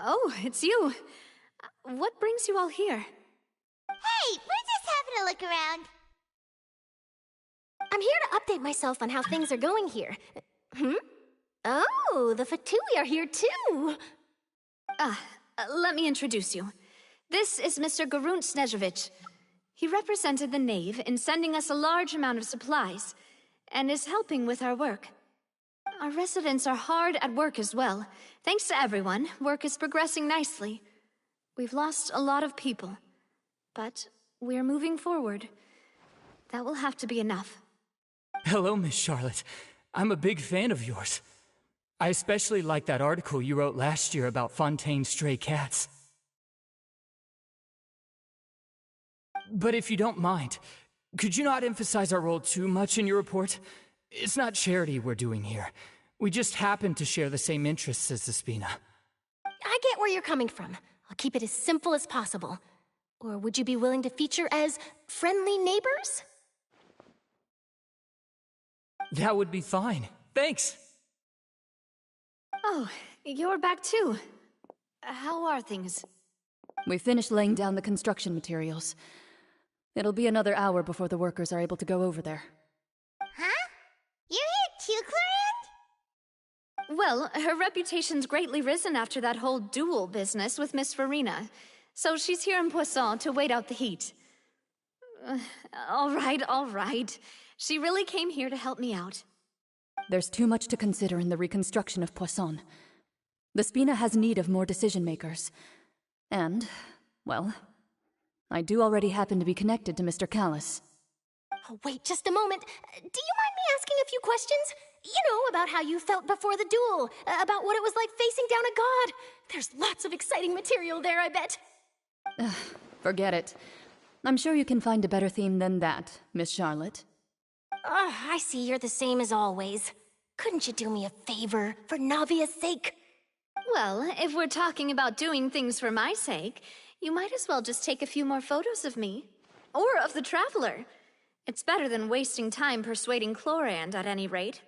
Oh, it's you. What brings you all here? Hey, we're just having a look around. I'm here to update myself on how things are going here. Oh, the Fatui are here too! Let me introduce you. This is Mr. Garunt Snežević. He represented the Knave in sending us a large amount of supplies, and is helping with our work. Our residents are hard at work as well. Thanks to everyone, work is progressing nicely. We've lost a lot of people, but we're moving forward. That will have to be enough. Hello, Miss Charlotte. I'm a big fan of yours. I especially like that article you wrote last year about Fontaine's stray cats. But if you don't mind, could you not emphasize our role too much in your report? It's not charity we're doing here. We just happen to share the same interests as the Spina. I get where you're coming from. I'll keep it as simple as possible. Or would you be willing to feature as friendly neighbors? That would be fine. Thanks! Oh, you're back too. How are things? We finished laying down the construction materials. It'll be another hour before the workers are able to go over there. Huh? You're here too, Clarence? Well, her reputation's greatly risen after that whole duel business with Miss Farina, so she's here in Poisson to wait out the heat. All right. She really came here to help me out. There's too much to consider in the reconstruction of Poisson. The Spina has need of more decision-makers. And, well, I do already happen to be connected to Mr. Callis. Oh, wait just a moment. Do you mind me asking a few questions? You know, about how you felt before the duel, about what it was like facing down a god. There's lots of exciting material there, I bet. Forget it. I'm sure you can find a better theme than that, Miss Charlotte. I see you're the same as always. Couldn't you do me a favor, for Navia's sake? Well, if we're talking about doing things for my sake, you might as well just take a few more photos of me. Or of the Traveler. It's better than wasting time persuading Chlorand, at any rate.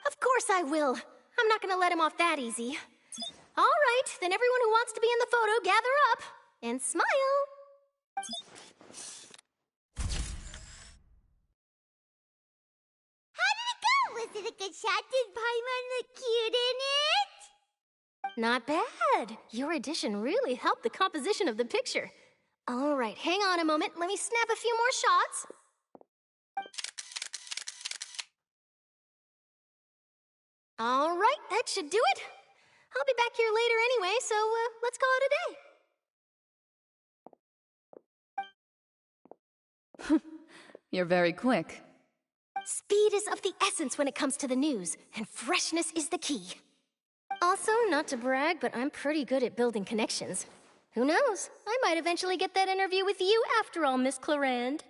Of course I will. I'm not gonna let him off that easy. All right, then everyone who wants to be in the photo, gather up. And smile. How did it go? Was it a good shot? Did Paimon look cute in it? Not bad. Your addition really helped the composition of the picture. All right, hang on a moment. Let me snap a few more shots. All right, that should do it. I'll be back here later anyway, so let's call it a day. You're very quick. Speed is of the essence when it comes to the news, and freshness is the key. Also, not to brag, but I'm pretty good at building connections. Who knows? I might eventually get that interview with you after all, Miss Chlorand.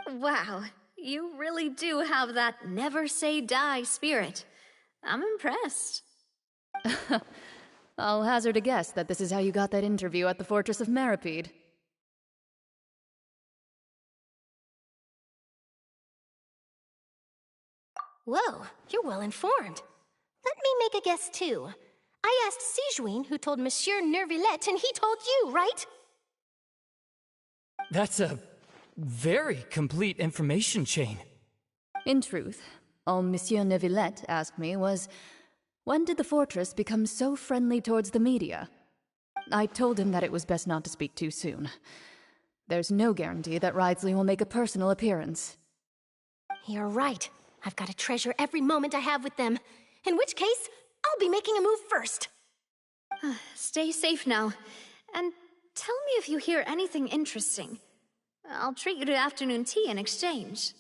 Wow, you really do have that never say die spirit. I'm impressed. I'll hazard a guess that this is how you got that interview at the Fortress of Meripede. Whoa, you're well informed. Let me make a guess too. I asked Sijuin, who told Monsieur Nervillet, and he told you, right? That's a very complete information chain. In truth, all Monsieur Neuvillette asked me was, when did the fortress become so friendly towards the media? I told him that it was best not to speak too soon. There's no guarantee that Ridsley will make a personal appearance. You're right. I've got to treasure every moment I have with them. In which case, I'll be making a move first. Stay safe now. And tell me if you hear anything interesting. I'll treat you to afternoon tea in exchange.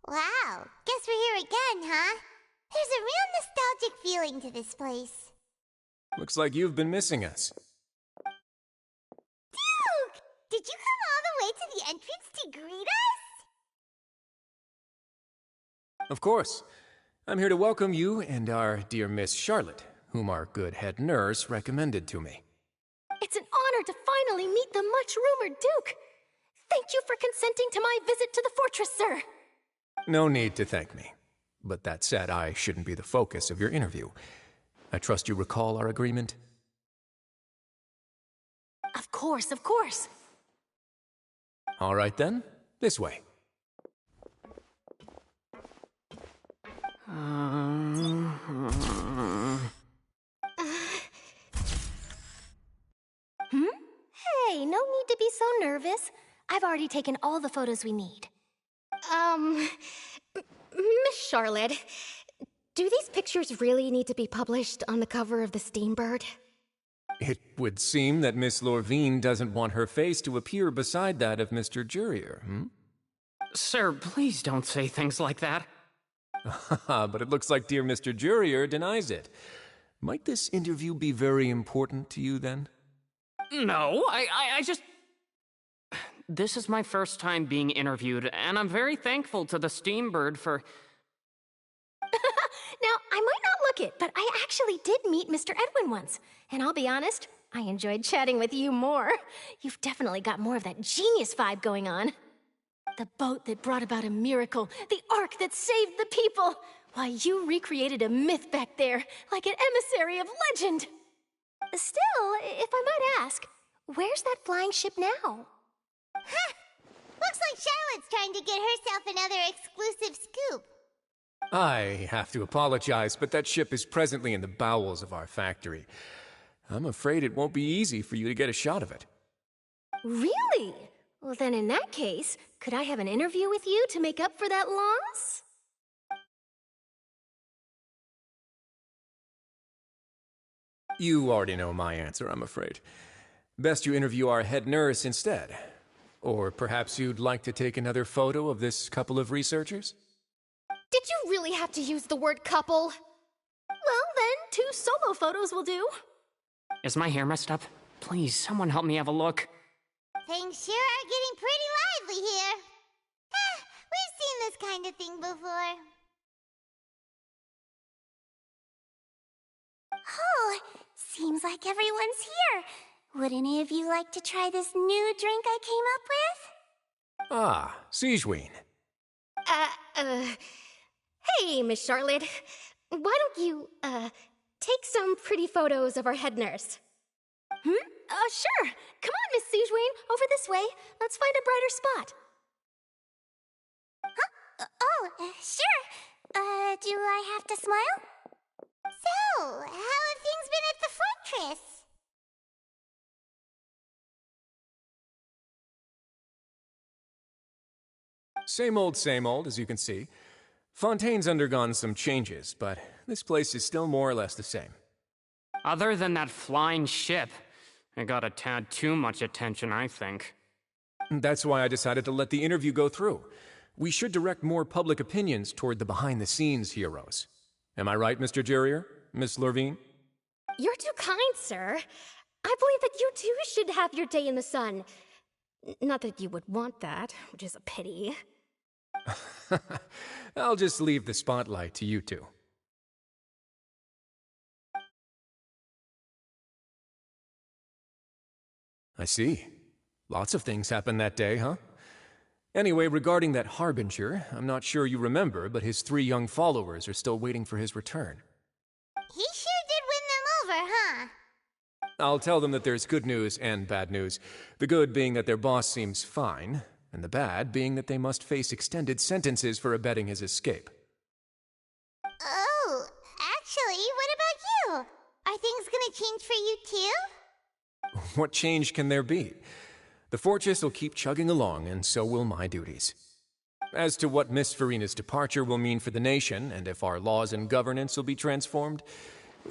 Wow, guess we're here again, huh? There's a real nostalgic feeling to this place. Looks like you've been missing us. Duke! Did you come all the way to the entrance to greet us? Of course. I'm here to welcome you and our dear Miss Charlotte, whom our good head nurse recommended to me. It's an honor to finally meet the much-rumored Duke. Thank you for consenting to my visit to the fortress, sir. No need to thank me. But that said, I shouldn't be the focus of your interview. I trust you recall our agreement? Of course, of course. All right then, this way. Hey, no need to be so nervous. I've already taken all the photos we need. Miss Charlotte, do these pictures really need to be published on the cover of the Steambird? It would seem that Miss Lorvine doesn't want her face to appear beside that of Mr. Jurier, Sir, please don't say things like that. But it looks like dear Mr. Jurier denies it. Might this interview be very important to you, then? No, I just... This is my first time being interviewed, and I'm very thankful to the Steambird for... Now, I might not look it, but I actually did meet Mr. Edwin once. And I'll be honest, I enjoyed chatting with you more. You've definitely got more of that genius vibe going on. The boat that brought about a miracle, the ark that saved the people. Why, you recreated a myth back there, like an emissary of legend. Still, if I might ask, where's that flying ship now? Huh! Looks like Charlotte's trying to get herself another exclusive scoop. I have to apologize, but that ship is presently in the bowels of our factory. I'm afraid it won't be easy for you to get a shot of it. Really? Well, then in that case, could I have an interview with you to make up for that loss? You already know my answer, I'm afraid. Best you interview our head nurse instead. Or perhaps you'd like to take another photo of this couple of researchers? Did you really have to use the word couple? Well, then, 2 solo photos will do. Is my hair messed up? Please, someone help me have a look. Things sure are getting pretty lively here. We've seen this kind of thing before. Oh, seems like everyone's here. Would any of you like to try this new drink I came up with? Ah, Sigewine. Hey, Miss Charlotte. Why don't you, take some pretty photos of our head nurse? Sure. Come on, Miss Sigewine. Over this way. Let's find a brighter spot. Huh? Sure. Do I have to smile? So, how have things been at the fortress? Same old, as you can see. Fontaine's undergone some changes, but this place is still more or less the same. Other than that flying ship, it got a tad too much attention, I think. That's why I decided to let the interview go through. We should direct more public opinions toward the behind-the-scenes heroes. Am I right, Mr. Jurier? Miss Lorvine? You're too kind, sir. I believe that you too should have your day in the sun. Not that you would want that, which is a pity. I'll just leave the spotlight to you two. I see. Lots of things happened that day, huh? Anyway, regarding that Harbinger, I'm not sure you remember, but his 3 young followers are still waiting for his return. He sure did win them over, huh? I'll tell them that there's good news and bad news. The good being that their boss seems fine, and the bad being that they must face extended sentences for abetting his escape. Oh, actually, what about you? Are things gonna change for you too? What change can there be? The fortress will keep chugging along, and so will my duties. As to what Miss Farina's departure will mean for the nation, and if our laws and governance will be transformed,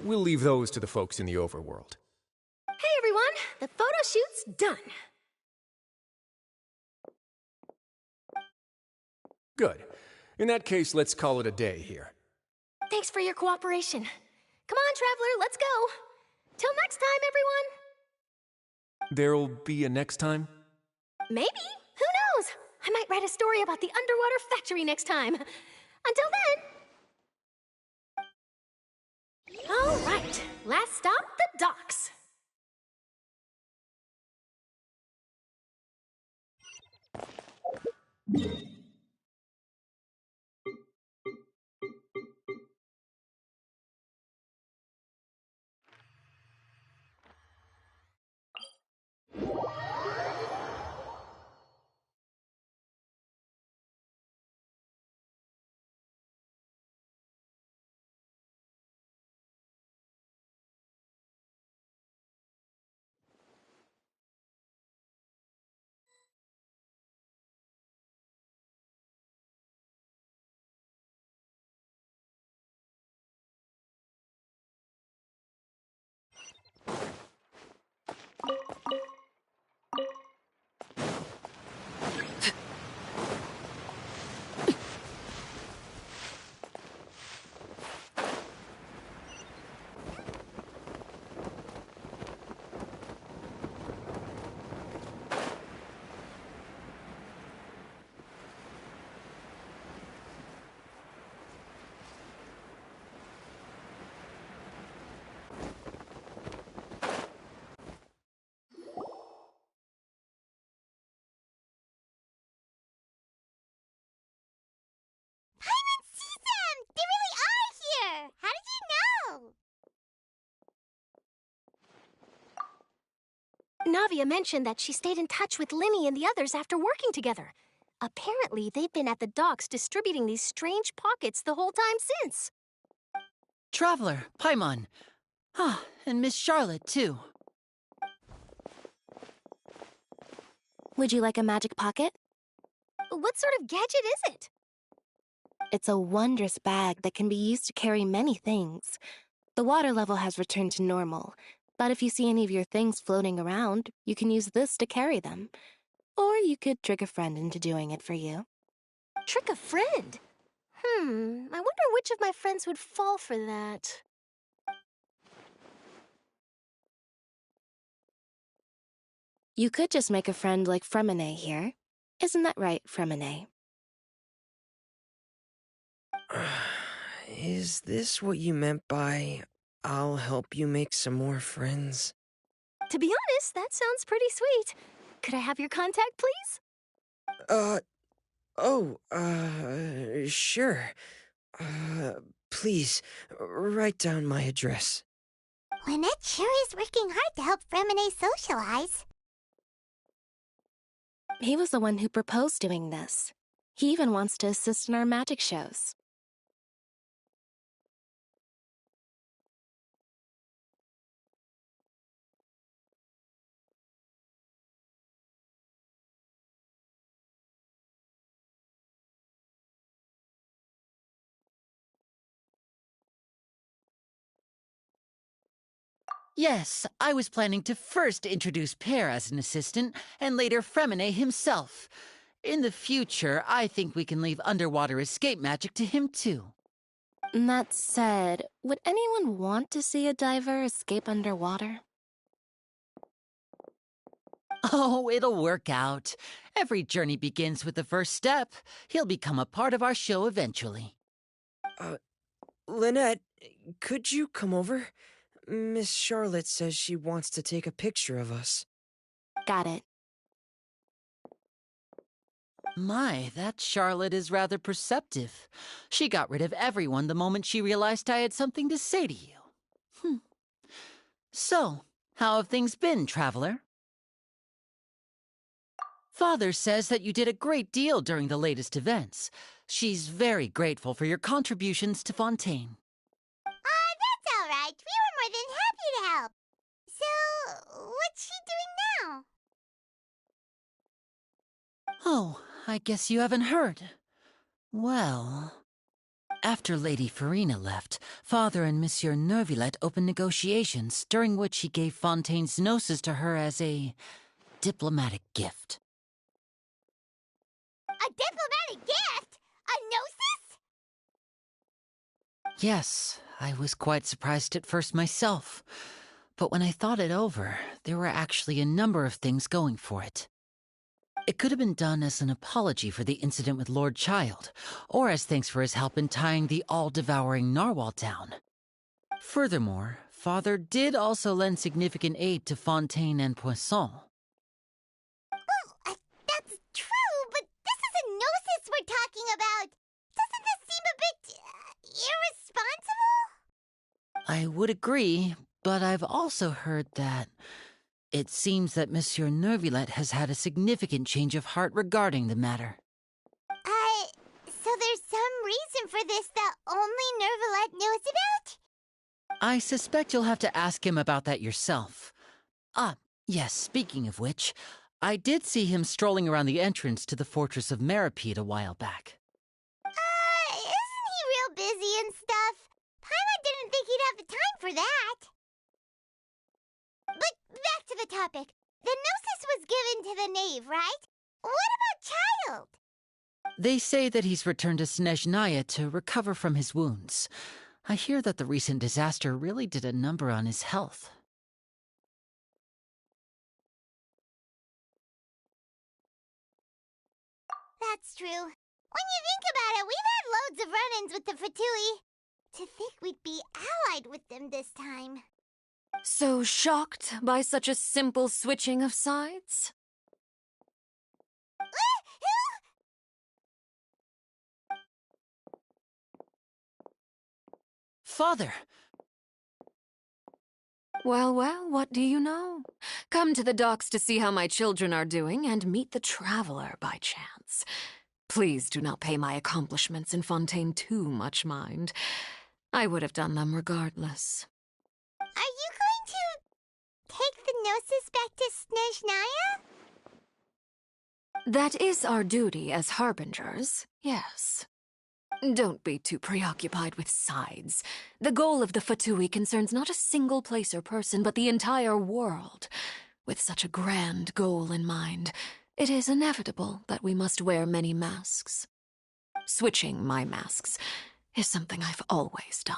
we'll leave those to the folks in the overworld. Hey, everyone! The photo shoot's done. Good. In that case, let's call it a day here. Thanks for your cooperation. Come on, Traveler, let's go. Till next time, everyone. There'll be a next time? Maybe. Who knows? I might write a story about the underwater factory next time. Until then. All right. Last stop, the docks. How did you know? Navia mentioned that she stayed in touch with Linny and the others after working together. Apparently, they've been at the docks distributing these strange pockets the whole time since. Traveler, Paimon. Ah, and Miss Charlotte, too. Would you like a magic pocket? What sort of gadget is it? It's a wondrous bag that can be used to carry many things. The water level has returned to normal, but if you see any of your things floating around, you can use this to carry them. Or you could trick a friend into doing it for you. Trick a friend? I wonder which of my friends would fall for that. You could just make a friend like Fremine here. Isn't that right, Fremine? Is this what you meant by, I'll help you make some more friends? To be honest, that sounds pretty sweet. Could I have your contact, please? Sure. Please, write down my address. Lynette sure is working hard to help Fremine socialize. He was the one who proposed doing this. He even wants to assist in our magic shows. Yes, I was planning to first introduce Pear as an assistant, and later Fremine himself. In the future, I think we can leave underwater escape magic to him too. That said, would anyone want to see a diver escape underwater? Oh, it'll work out. Every journey begins with the first step. He'll become a part of our show eventually. Lynette, could you come over? Miss Charlotte says she wants to take a picture of us. Got it. My, that Charlotte is rather perceptive. She got rid of everyone the moment she realized I had something to say to you. So, how have things been, Traveler? Father says that you did a great deal during the latest events. She's very grateful for your contributions to Fontaine. That's all right. We were more than happy to help. So, what's she doing now? Oh, I guess you haven't heard. Well, after Lady Farina left, Father and Monsieur Neuvillette opened negotiations, during which he gave Fontaine's gnosis to her as a diplomatic gift. A diplomatic gift? A gnosis? Yes, I was quite surprised at first myself. But when I thought it over, there were actually a number of things going for it. It could have been done as an apology for the incident with Lord Child, or as thanks for his help in tying the all-devouring narwhal down. Furthermore, Father did also lend significant aid to Fontaine and Poisson. Well, that's true, but this is a gnosis we're talking about. Doesn't this seem a bit irresponsible? I would agree, but I've also heard that it seems that Monsieur Neuvillette has had a significant change of heart regarding the matter. So there's some reason for this that only Neuvillette knows about? I suspect you'll have to ask him about that yourself. Ah, yes, speaking of which, I did see him strolling around the entrance to the Fortress of Meripede a while back. Isn't he real busy and stuff? Paimon didn't think he'd have the time for that. But back to the topic. The Gnosis was given to the knave, right? What about Child? They say that he's returned to Snezhnaya to recover from his wounds. I hear that the recent disaster really did a number on his health. That's true. When you think about it, we've had loads of run-ins with the Fatui. To think we'd be allied with them this time. So shocked by such a simple switching of sides? Father! Well, well, what do you know? Come to the docks to see how my children are doing and meet the traveler by chance. Please do not pay my accomplishments in Fontaine too much mind. I would have done them regardless. Are you going to take the Gnosis back to Snezhnaya? That is our duty as harbingers, yes. Don't be too preoccupied with sides. The goal of the Fatui concerns not a single place or person, but the entire world. With such a grand goal in mind, it is inevitable that we must wear many masks. Switching my masks is something I've always done.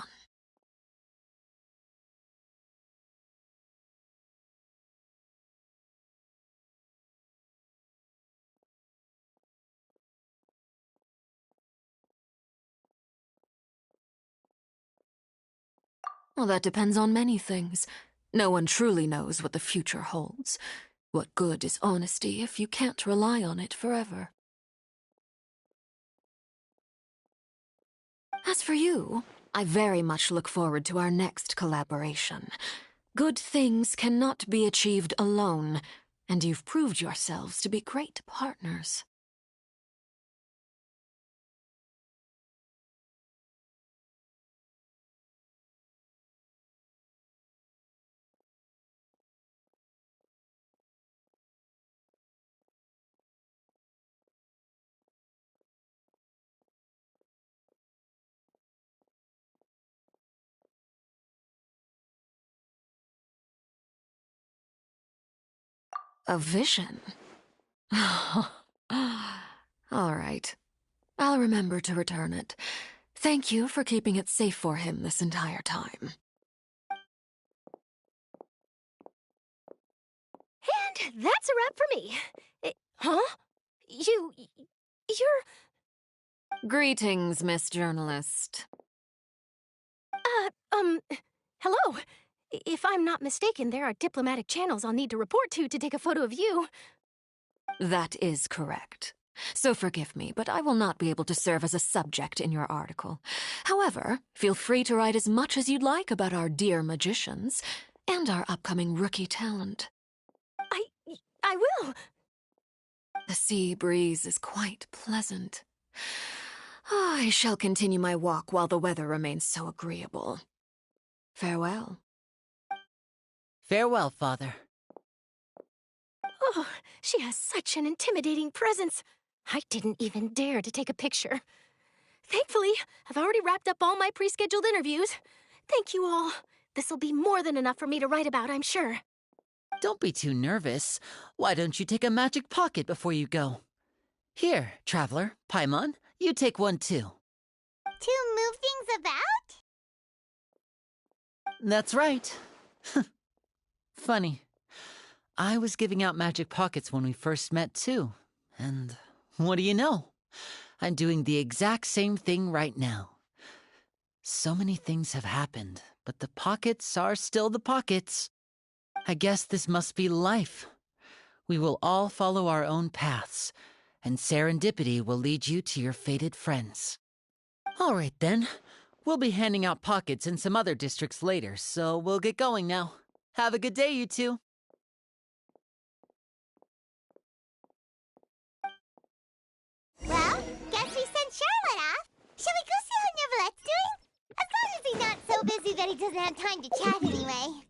Well, that depends on many things. No one truly knows what the future holds. What good is honesty if you can't rely on it forever? As for you, I very much look forward to our next collaboration. Good things cannot be achieved alone, and you've proved yourselves to be great partners. A vision? All right. I'll remember to return it. Thank you for keeping it safe for him this entire time. And that's a wrap for me. Huh? You're... Greetings, Miss Journalist. Hello. If I'm not mistaken, there are diplomatic channels I'll need to report to take a photo of you. That is correct. So forgive me, but I will not be able to serve as a subject in your article. However, feel free to write as much as you'd like about our dear magicians and our upcoming rookie talent. I will. The sea breeze is quite pleasant. I shall continue my walk while the weather remains so agreeable. Farewell. Farewell, Father. Oh, she has such an intimidating presence. I didn't even dare to take a picture. Thankfully, I've already wrapped up all my pre-scheduled interviews. Thank you all. This'll be more than enough for me to write about, I'm sure. Don't be too nervous. Why don't you take a magic pocket before you go? Here, Traveler, Paimon, you take one too. To move things about? That's right. Funny. I was giving out magic pockets when we first met, too. And what do you know? I'm doing the exact same thing right now. So many things have happened, but the pockets are still the pockets. I guess this must be life. We will all follow our own paths, and serendipity will lead you to your fated friends. All right, then. We'll be handing out pockets in some other districts later, so we'll get going now. Have a good day, you two. Well, guess we sent Charlotte off. Shall we go see how Neverlette's doing? As long as he's not so busy that he doesn't have time to chat anyway.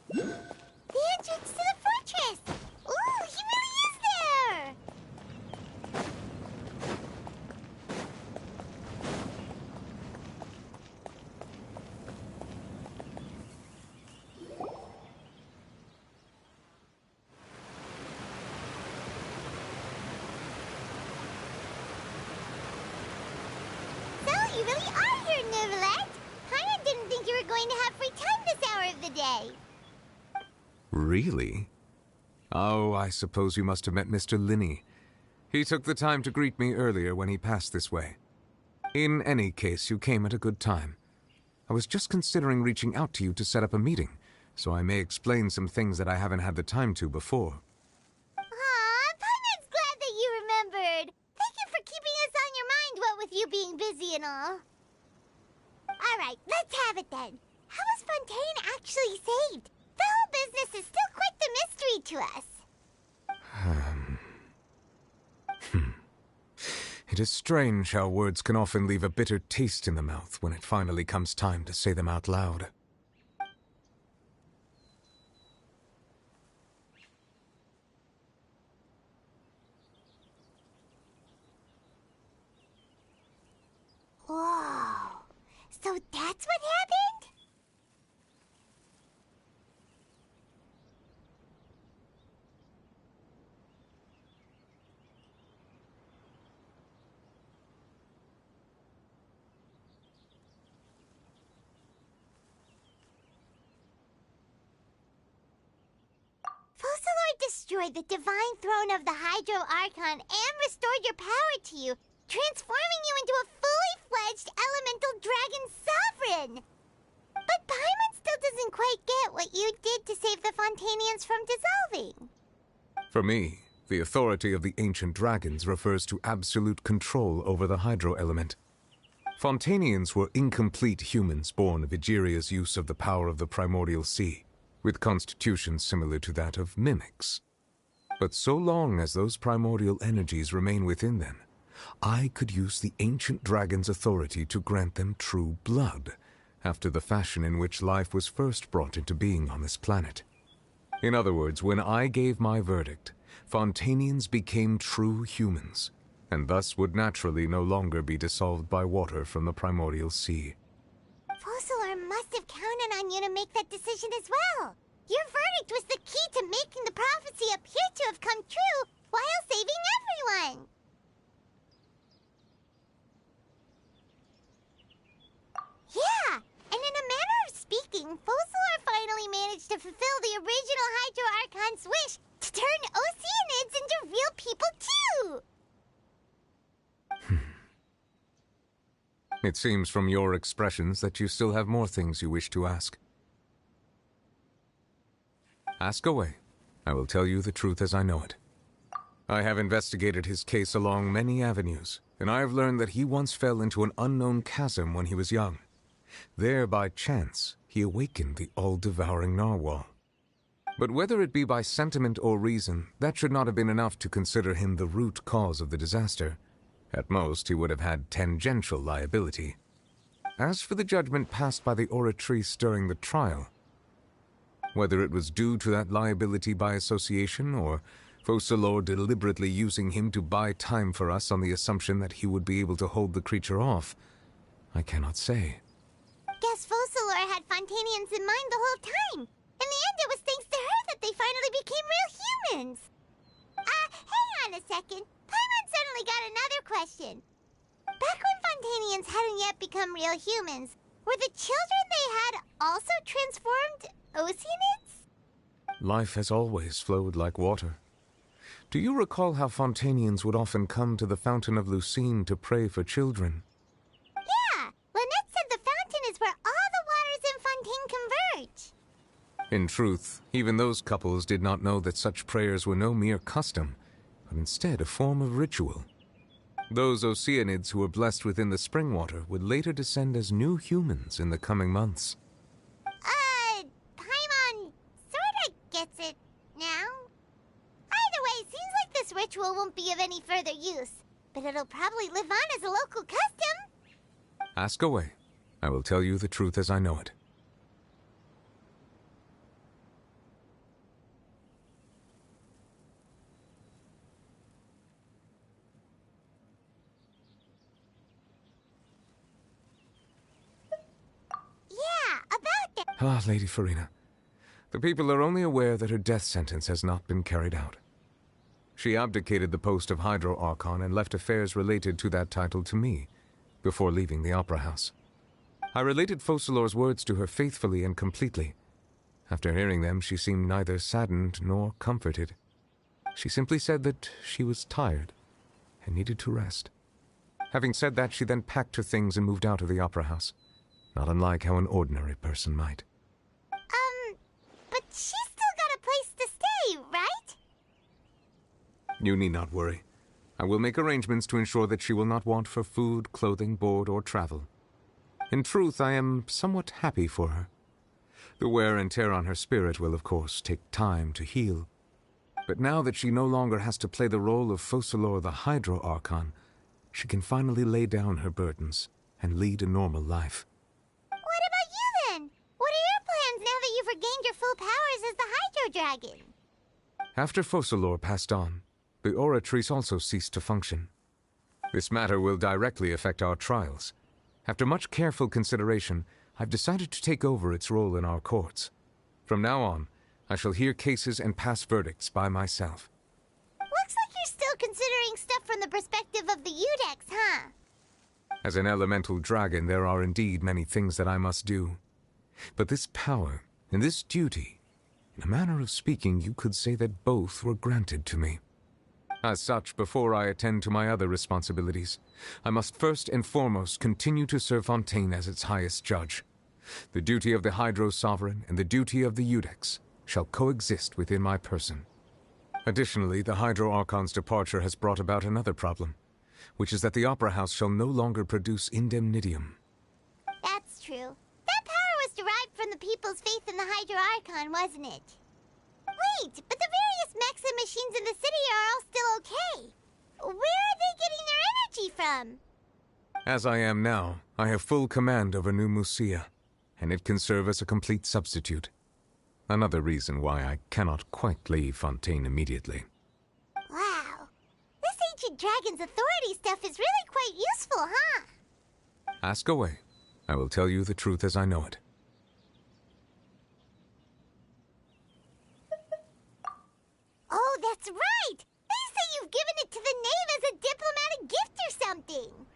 The entrance to the fortress! Ooh, he really is there! So, you really are here, Neverlet! Paimon didn't think you were going to have free time this hour of the day. Really? Oh, I suppose you must have met Mr. Linney. He took the time to greet me earlier when he passed this way. In any case, you came at a good time. I was just considering reaching out to you to set up a meeting, so I may explain some things that I haven't had the time to before. Aw, Paimon's glad that you remembered. Thank you for keeping us on your mind, what with you being busy and all. Alright, let's have it then. How was Fontaine actually saved? The whole business is still quite the mystery to us. It is strange how words can often leave a bitter taste in the mouth when it finally comes time to say them out loud. Whoa. So that's what happened? Focalord destroyed the divine throne of the Hydro Archon and restored your power to you, transforming you into a fully fledged elemental dragon sovereign. But Paimon still doesn't quite get what you did to save the Fontanians from dissolving. For me, the authority of the ancient dragons refers to absolute control over the hydro element. Fontanians were incomplete humans born of Egeria's use of the power of the primordial sea, with constitutions similar to that of mimics. But so long as those primordial energies remain within them, I could use the ancient dragon's authority to grant them true blood, after the fashion in which life was first brought into being on this planet. In other words, when I gave my verdict, Fontanians became true humans, and thus would naturally no longer be dissolved by water from the primordial sea. Focalord Fosalor must have counted on you to make that decision as well. Your verdict was the key to making the prophecy appear to have come true while saving everyone. Yeah, and in a manner of speaking, Fosalor finally managed to fulfill the original Hydro Archon's wish to turn Oceanids into real people too! It seems from your expressions that you still have more things you wish to ask. Ask away. I will tell you the truth as I know it. I have investigated his case along many avenues, and I have learned that he once fell into an unknown chasm when he was young. There, by chance, he awakened the all-devouring narwhal. But whether it be by sentiment or reason, that should not have been enough to consider him the root cause of the disaster. At most, he would have had tangential liability. As for the judgment passed by the Oratrice during the trial, whether it was due to that liability by association, or Fosalor deliberately using him to buy time for us on the assumption that he would be able to hold the creature off, I cannot say. Guess Fosalor had Fontanians in mind the whole time. In the end, it was thanks to her that they finally became real humans. Hang on a second. Paimon suddenly got another question. Back when Fontanians hadn't yet become real humans, were the children they had also transformed Oceanids? Life has always flowed like water. Do you recall how Fontanians would often come to the Fountain of Lucine to pray for children? Yeah, Lynette said the fountain is where all the waters in Fontaine converge. In truth, even those couples did not know that such prayers were no mere custom, but instead a form of ritual. Those Oceanids who were blessed within the spring water would later descend as new humans in the coming months. Paimon sorta gets it now. Either way, it seems like this ritual won't be of any further use, but it'll probably live on as a local custom. Ask away. I will tell you the truth as I know it. Ah, Lady Farina. The people are only aware that her death sentence has not been carried out. She abdicated the post of Hydro Archon and left affairs related to that title to me, before leaving the Opera House. I related Fosalor's words to her faithfully and completely. After hearing them, she seemed neither saddened nor comforted. She simply said that she was tired and needed to rest. Having said that, she then packed her things and moved out of the Opera House, not unlike how an ordinary person might. But she's still got a place to stay, right? You need not worry. I will make arrangements to ensure that she will not want for food, clothing, board, or travel. In truth, I am somewhat happy for her. The wear and tear on her spirit will, of course, take time to heal. But now that she no longer has to play the role of Fosalor the Hydro Archon, she can finally lay down her burdens and lead a normal life. What about you, then? What are your plans now that you've regained your full powers as the Hydro Dragon? After Fosalor passed on, the Oratrice also ceased to function. This matter will directly affect our trials. After much careful consideration, I've decided to take over its role in our courts. From now on, I shall hear cases and pass verdicts by myself. Looks like you're still considering stuff from the perspective of the Udex, huh? As an elemental dragon, there are indeed many things that I must do. But this power and this duty, in a manner of speaking, you could say that both were granted to me. As such, before I attend to my other responsibilities, I must first and foremost continue to serve Fontaine as its highest judge. The duty of the Hydro Sovereign and the duty of the Udex shall coexist within my person. Additionally, the Hydro Archon's departure has brought about another problem, which is that the Opera House shall no longer produce indemnitium. That's true. That power was derived from the people's faith in the Hydro Archon, wasn't it? Wait, but the various mechs and machines in the city are all still okay. Where are they getting their energy from? As I am now, I have full command over New Musia, and it can serve as a complete substitute. Another reason why I cannot quite leave Fontaine immediately. Wow. This ancient dragon's authority stuff is really quite useful, huh? Ask away. I will tell you the truth as I know it. Oh, that's right! They say you've given it to the Knave as a diplomatic gift or something!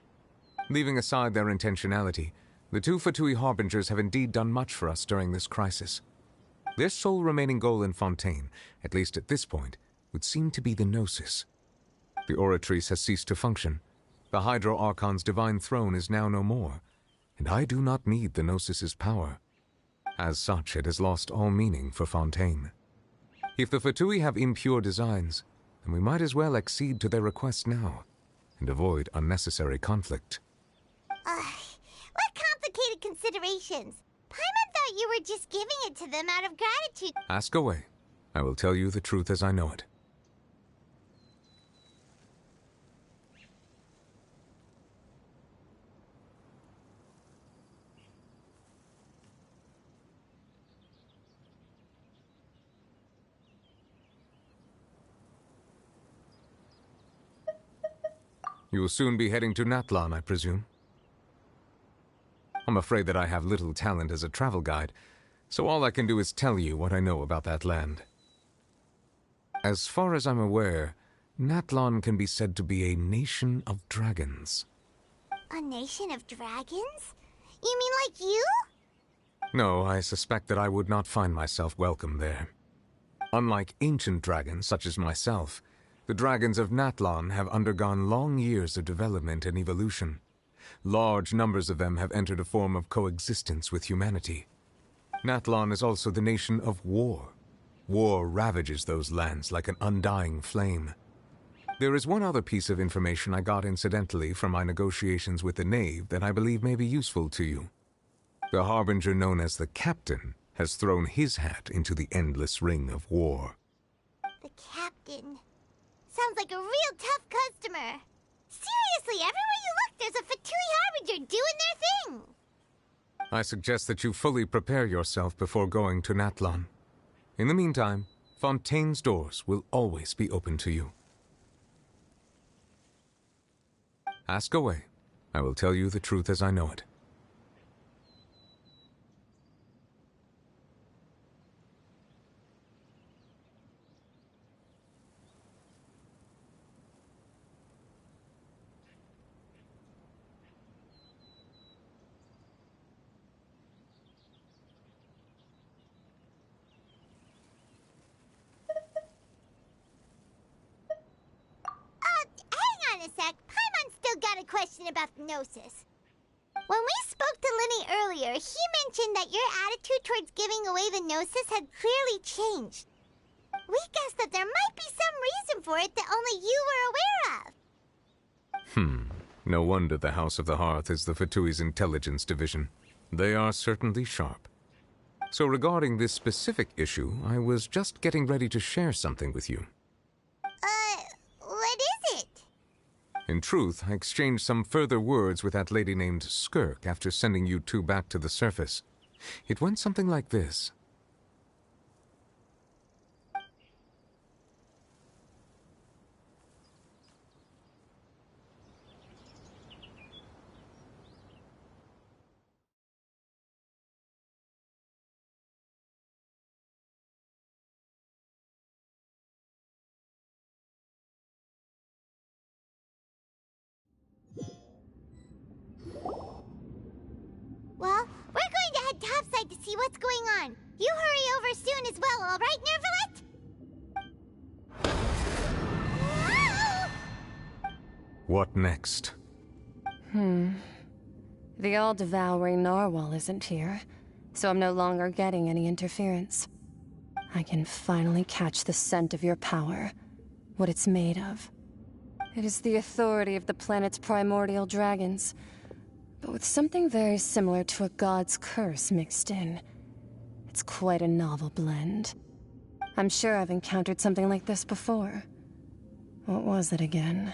Leaving aside their intentionality, the two Fatui Harbingers have indeed done much for us during this crisis. Their sole remaining goal in Fontaine, at least at this point, would seem to be the Gnosis. The Oratrice has ceased to function. The Hydro Archon's divine throne is now no more, and I do not need the Gnosis's power. As such, it has lost all meaning for Fontaine. If the Fatui have impure designs, then we might as well accede to their request now, and avoid unnecessary conflict. What complicated considerations? Paimon thought you were just giving it to them out of gratitude. Ask away. I will tell you the truth as I know it. You will soon be heading to Natlan, I presume? I'm afraid that I have little talent as a travel guide, so all I can do is tell you what I know about that land. As far as I'm aware, Natlan can be said to be a nation of dragons. A nation of dragons? You mean like you? No, I suspect that I would not find myself welcome there. Unlike ancient dragons such as myself, the dragons of Natlan have undergone long years of development and evolution. Large numbers of them have entered a form of coexistence with humanity. Natlan is also the nation of war. War ravages those lands like an undying flame. There is one other piece of information I got incidentally from my negotiations with the Knave that I believe may be useful to you. The Harbinger known as the Captain has thrown his hat into the endless ring of war. The Captain. Sounds like a real tough customer. Seriously, everywhere you look, there's a Fatui Harbinger doing their thing. I suggest that you fully prepare yourself before going to Natlan. In the meantime, Fontaine's doors will always be open to you. Ask away. I will tell you the truth as I know it. Hang on a sec. Paimon's still got a question about the Gnosis. When we spoke to Linny earlier, he mentioned that your attitude towards giving away the Gnosis had clearly changed. We guessed that there might be some reason for it that only you were aware of. No wonder the House of the Hearth is the Fatui's intelligence division. They are certainly sharp. So regarding this specific issue, I was just getting ready to share something with you. What is it? In truth, I exchanged some further words with that lady named Skirk after sending you two back to the surface. It went something like this. Well, we're going to head topside to see what's going on. You hurry over soon as well, all right, Nervalet? Whoa! What next? The all-devouring narwhal isn't here, so I'm no longer getting any interference. I can finally catch the scent of your power, what it's made of. It is the authority of the planet's primordial dragons, but with something very similar to a god's curse mixed in. It's quite a novel blend. I'm sure I've encountered something like this before. What was it again?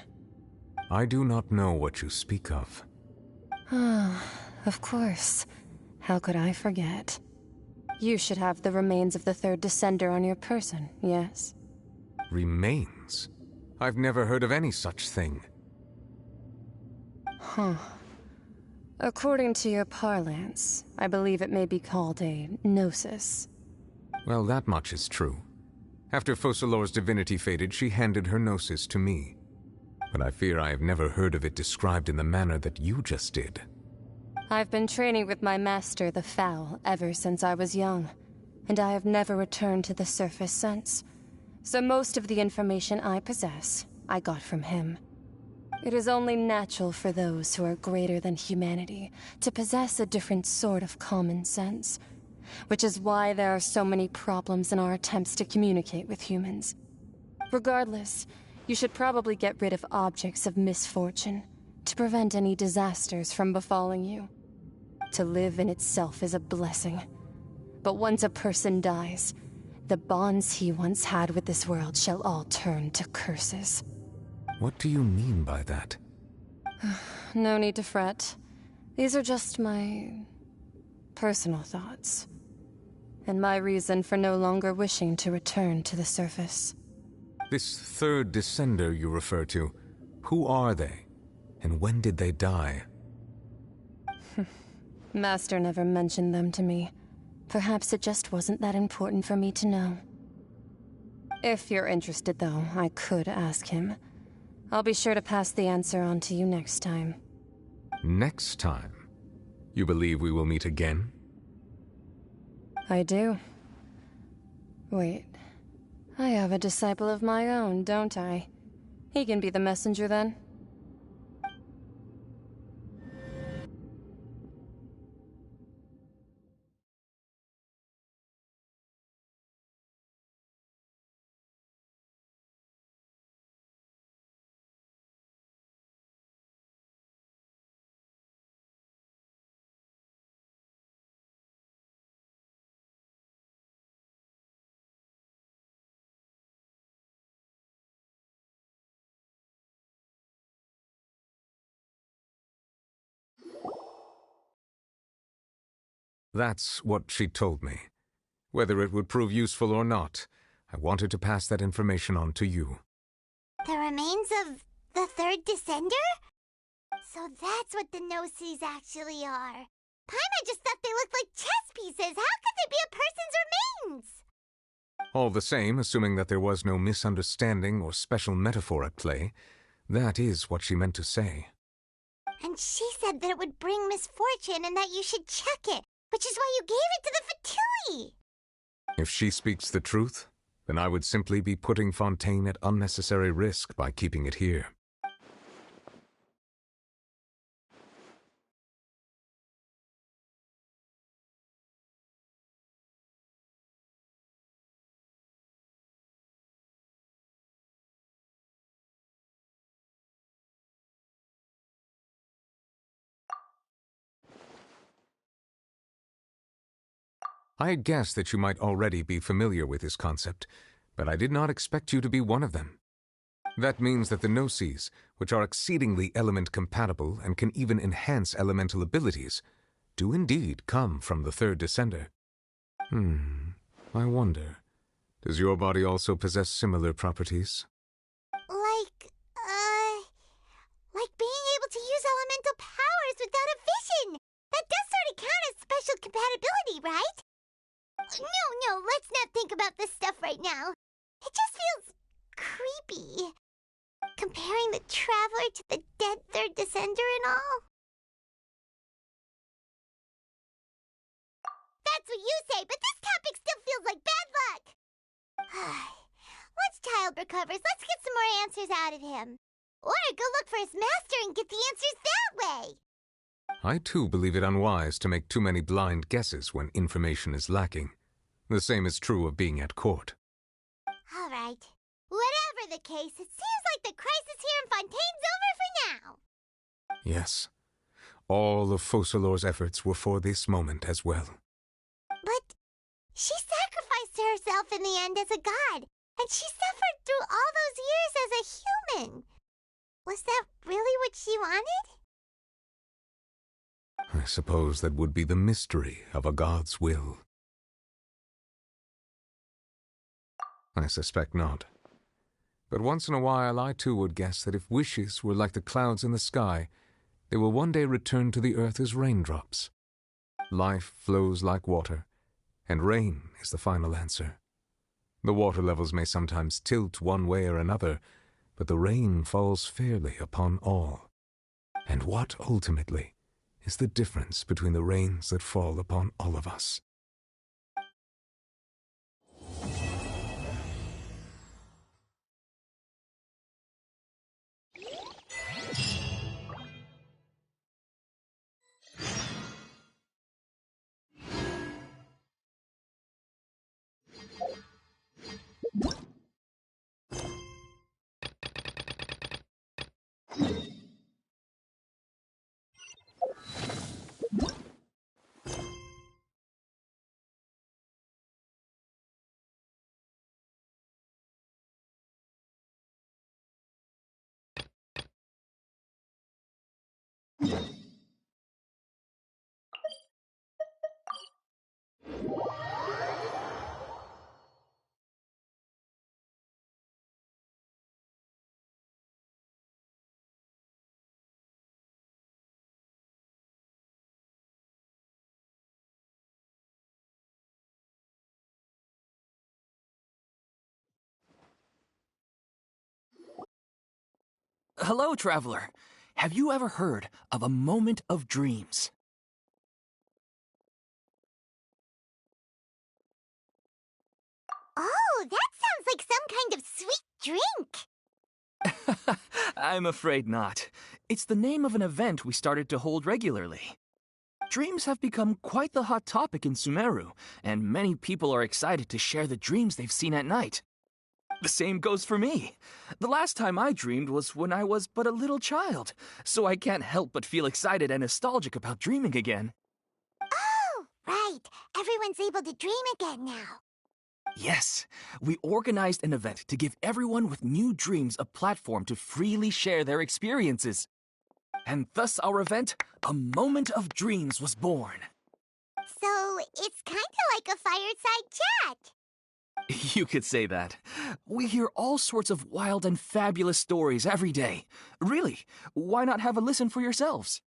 I do not know what you speak of. Of course. How could I forget? You should have the remains of the third descender on your person, yes? Remains? I've never heard of any such thing. According to your parlance, I believe it may be called a gnosis. Well, that much is true. After Focalor's divinity faded, she handed her gnosis to me. But I fear I have never heard of it described in the manner that you just did. I've been training with my master, the Foul, ever since I was young, and I have never returned to the surface since. So most of the information I possess, I got from him. It is only natural for those who are greater than humanity to possess a different sort of common sense, which is why there are so many problems in our attempts to communicate with humans. Regardless, you should probably get rid of objects of misfortune to prevent any disasters from befalling you. To live in itself is a blessing, but once a person dies, the bonds he once had with this world shall all turn to curses. What do you mean by that? No need to fret. These are just my personal thoughts, and my reason for no longer wishing to return to the surface. This third descender you refer to, who are they? And when did they die? Master never mentioned them to me. Perhaps it just wasn't that important for me to know. If you're interested, though, I could ask him. I'll be sure to pass the answer on to you next time. Next time? You believe we will meet again? I do. Wait. I have a disciple of my own, don't I? He can be the messenger then. That's what she told me. Whether it would prove useful or not, I wanted to pass that information on to you. The remains of the third descender? So that's what the Gnosis actually are. Paimon just thought they looked like chess pieces. How could they be a person's remains? All the same, assuming that there was no misunderstanding or special metaphor at play, that is what she meant to say. And she said that it would bring misfortune and that you should check it, which is why you gave it to the Fatui. If she speaks the truth, then I would simply be putting Fontaine at unnecessary risk by keeping it here. I had guessed that you might already be familiar with this concept, but I did not expect you to be one of them. That means that the Gnosis, which are exceedingly element-compatible and can even enhance elemental abilities, do indeed come from the third descender. I wonder, does your body also possess similar properties? Like being able to use elemental powers without a vision. That does sort of count as special compatibility, right? No, let's not think about this stuff right now. It just feels creepy. Comparing the Traveler to the dead third descender and all. That's what you say, but this topic still feels like bad luck. Once Child recovers, let's get some more answers out of him. Or go look for his master and get the answers that way. I too believe it unwise to make too many blind guesses when information is lacking. The same is true of being at court. All right. Whatever the case, it seems like the crisis here in Fontaine's over for now. Yes. All of Focalor's efforts were for this moment as well. But she sacrificed herself in the end as a god, and she suffered through all those years as a human. Was that really what she wanted? I suppose that would be the mystery of a god's will. I suspect not. But once in a while I too would guess that if wishes were like the clouds in the sky, They will one day return to the earth as raindrops. Life flows like water, and rain is the final answer. The water levels may sometimes tilt one way or another, but the rain falls fairly upon all. And what, ultimately, is the difference between the rains that fall upon all of us? Hello, traveler. Have you ever heard of a moment of dreams? Oh, that sounds like some kind of sweet drink. I'm afraid not. It's the name of an event we started to hold regularly. Dreams have become quite the hot topic in Sumeru, and many people are excited to share the dreams they've seen at night. The same goes for me. The last time I dreamed was when I was but a little child, so I can't help but feel excited and nostalgic about dreaming again. Oh, right. Everyone's able to dream again now. Yes, we organized an event to give everyone with new dreams a platform to freely share their experiences. And thus our event, A Moment of Dreams, was born. So, it's kind of like a fireside chat. You could say that. We hear all sorts of wild and fabulous stories every day. Really, why not have a listen for yourselves?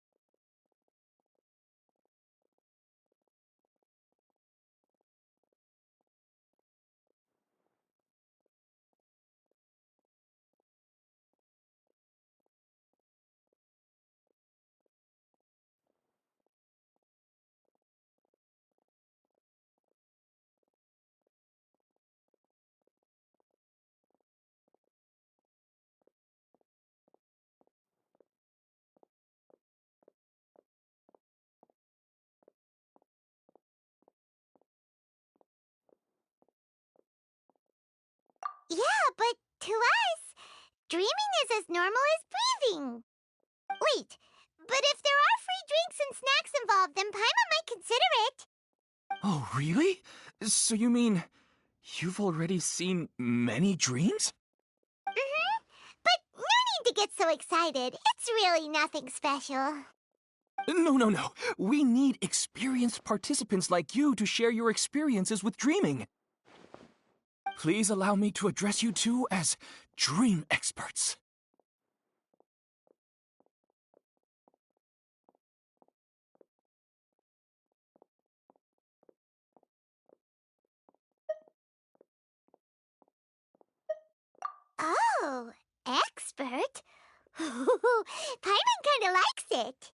Yeah, but to us, dreaming is as normal as breathing. Wait, but if there are free drinks and snacks involved, then Paimon might consider it. Oh, really? So you mean you've already seen many dreams? Mm-hmm. But no need to get so excited. It's really nothing special. No. We need experienced participants like you to share your experiences with dreaming. Please allow me to address you two as dream experts. Oh, expert? Paimon kinda likes it.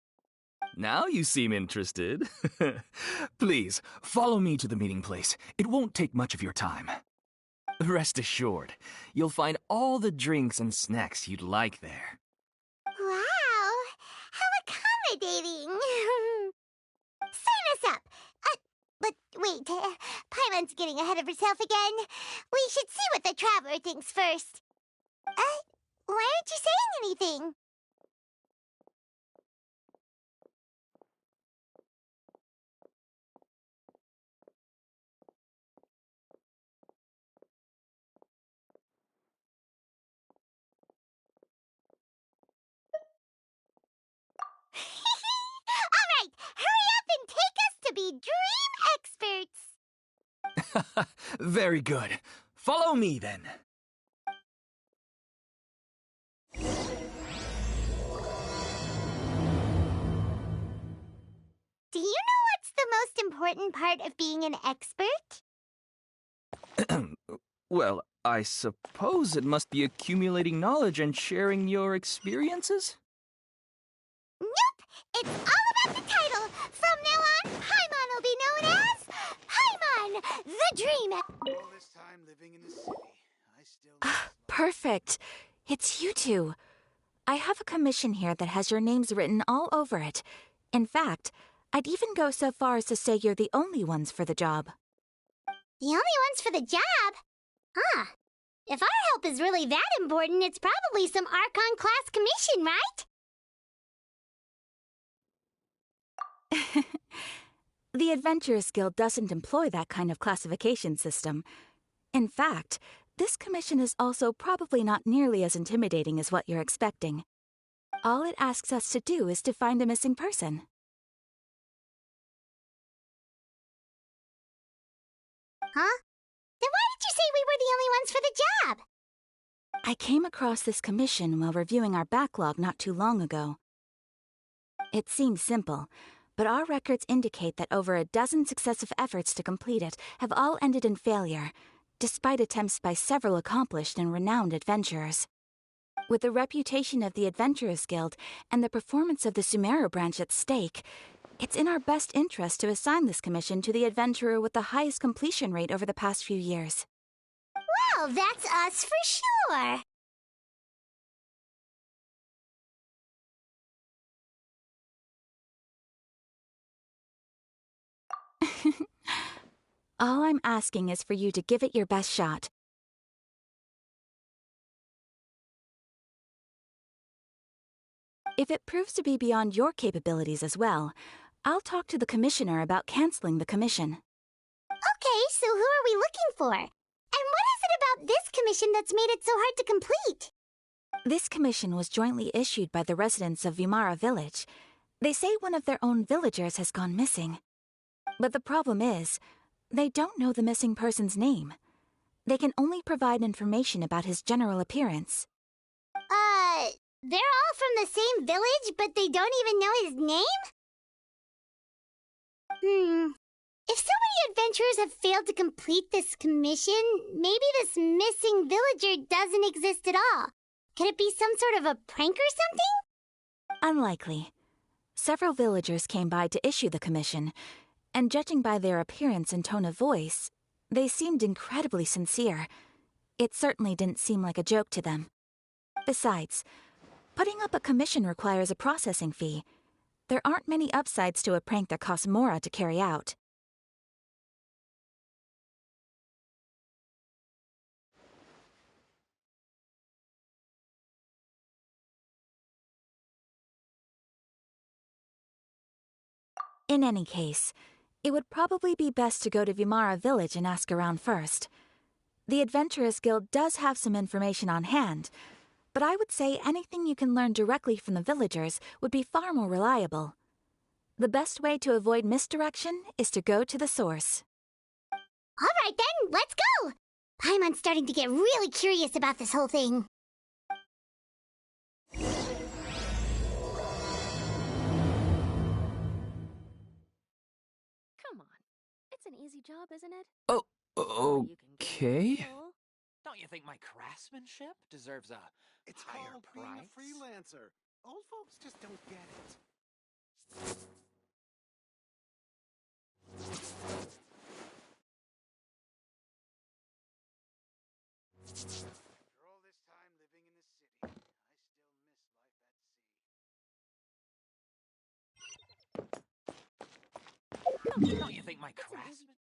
Now you seem interested. Please, follow me to the meeting place. It won't take much of your time. Rest assured, you'll find all the drinks and snacks you'd like there. Wow, how accommodating. Sign us up. But wait, Paimon's getting ahead of herself again. We should see what the traveler thinks first. Why aren't you saying anything? All right, hurry up and take us to be dream experts. Very good. Follow me then. Do you know what's the most important part of being an expert? Well, I suppose it must be accumulating knowledge and sharing your experiences? Nope! It's all about the title! From now on, Paimon will be known as Paimon, the Dream. All this time living in the city, I still Perfect. It's you two. I have a commission here that has your names written all over it. In fact, I'd even go so far as to say you're the only ones for the job. The only ones for the job? Huh. If our help is really that important, it's probably some Archon class commission, right? The Adventurers Guild doesn't employ that kind of classification system. In fact, this commission is also probably not nearly as intimidating as what you're expecting. All it asks us to do is to find a missing person. Huh? Then why did you say we were the only ones for the job? I came across this commission while reviewing our backlog not too long ago. It seems simple, but our records indicate that over a dozen successive efforts to complete it have all ended in failure, despite attempts by several accomplished and renowned adventurers. With the reputation of the Adventurers Guild and the performance of the Sumeru branch at stake, it's in our best interest to assign this commission to the adventurer with the highest completion rate over the past few years. Well, that's us for sure. All I'm asking is for you to give it your best shot. If it proves to be beyond your capabilities as well, I'll talk to the commissioner about canceling the commission. Okay, so who are we looking for? And what is it about this commission that's made it so hard to complete? This commission was jointly issued by the residents of Vimara Village. They say one of their own villagers has gone missing. But the problem is, they don't know the missing person's name. They can only provide information about his general appearance. They're all from the same village, but they don't even know his name? If so many adventurers have failed to complete this commission, maybe this missing villager doesn't exist at all. Could it be some sort of a prank or something? Unlikely. Several villagers came by to issue the commission, and judging by their appearance and tone of voice, they seemed incredibly sincere. It certainly didn't seem like a joke to them. Besides, putting up a commission requires a processing fee. There aren't many upsides to a prank that costs Mora to carry out. In any case, it would probably be best to go to Vimara Village and ask around first. The Adventurers Guild does have some information on hand, but I would say anything you can learn directly from the villagers would be far more reliable. The best way to avoid misdirection is to go to the source. All right then, let's go! Paimon's starting to get really curious about this whole thing. Come on. It's an easy job, isn't it? Oh, okay. Don't you think my craftsmanship deserves a It's higher called price? being a freelancer. Old folks just don't get it. After all this time living in the city, I still miss life at sea. Don't you think my craftsman?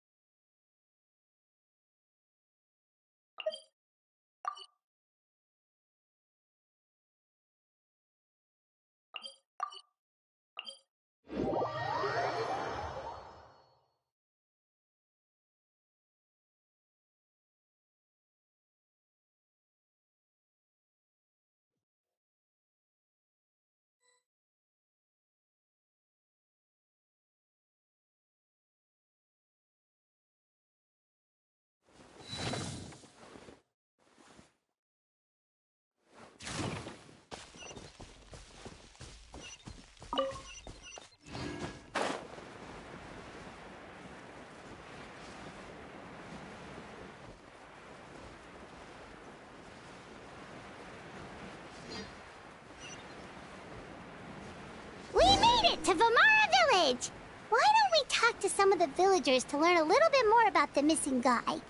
to Vamara Village! Why don't we talk to some of the villagers to learn a little bit more about the missing guy?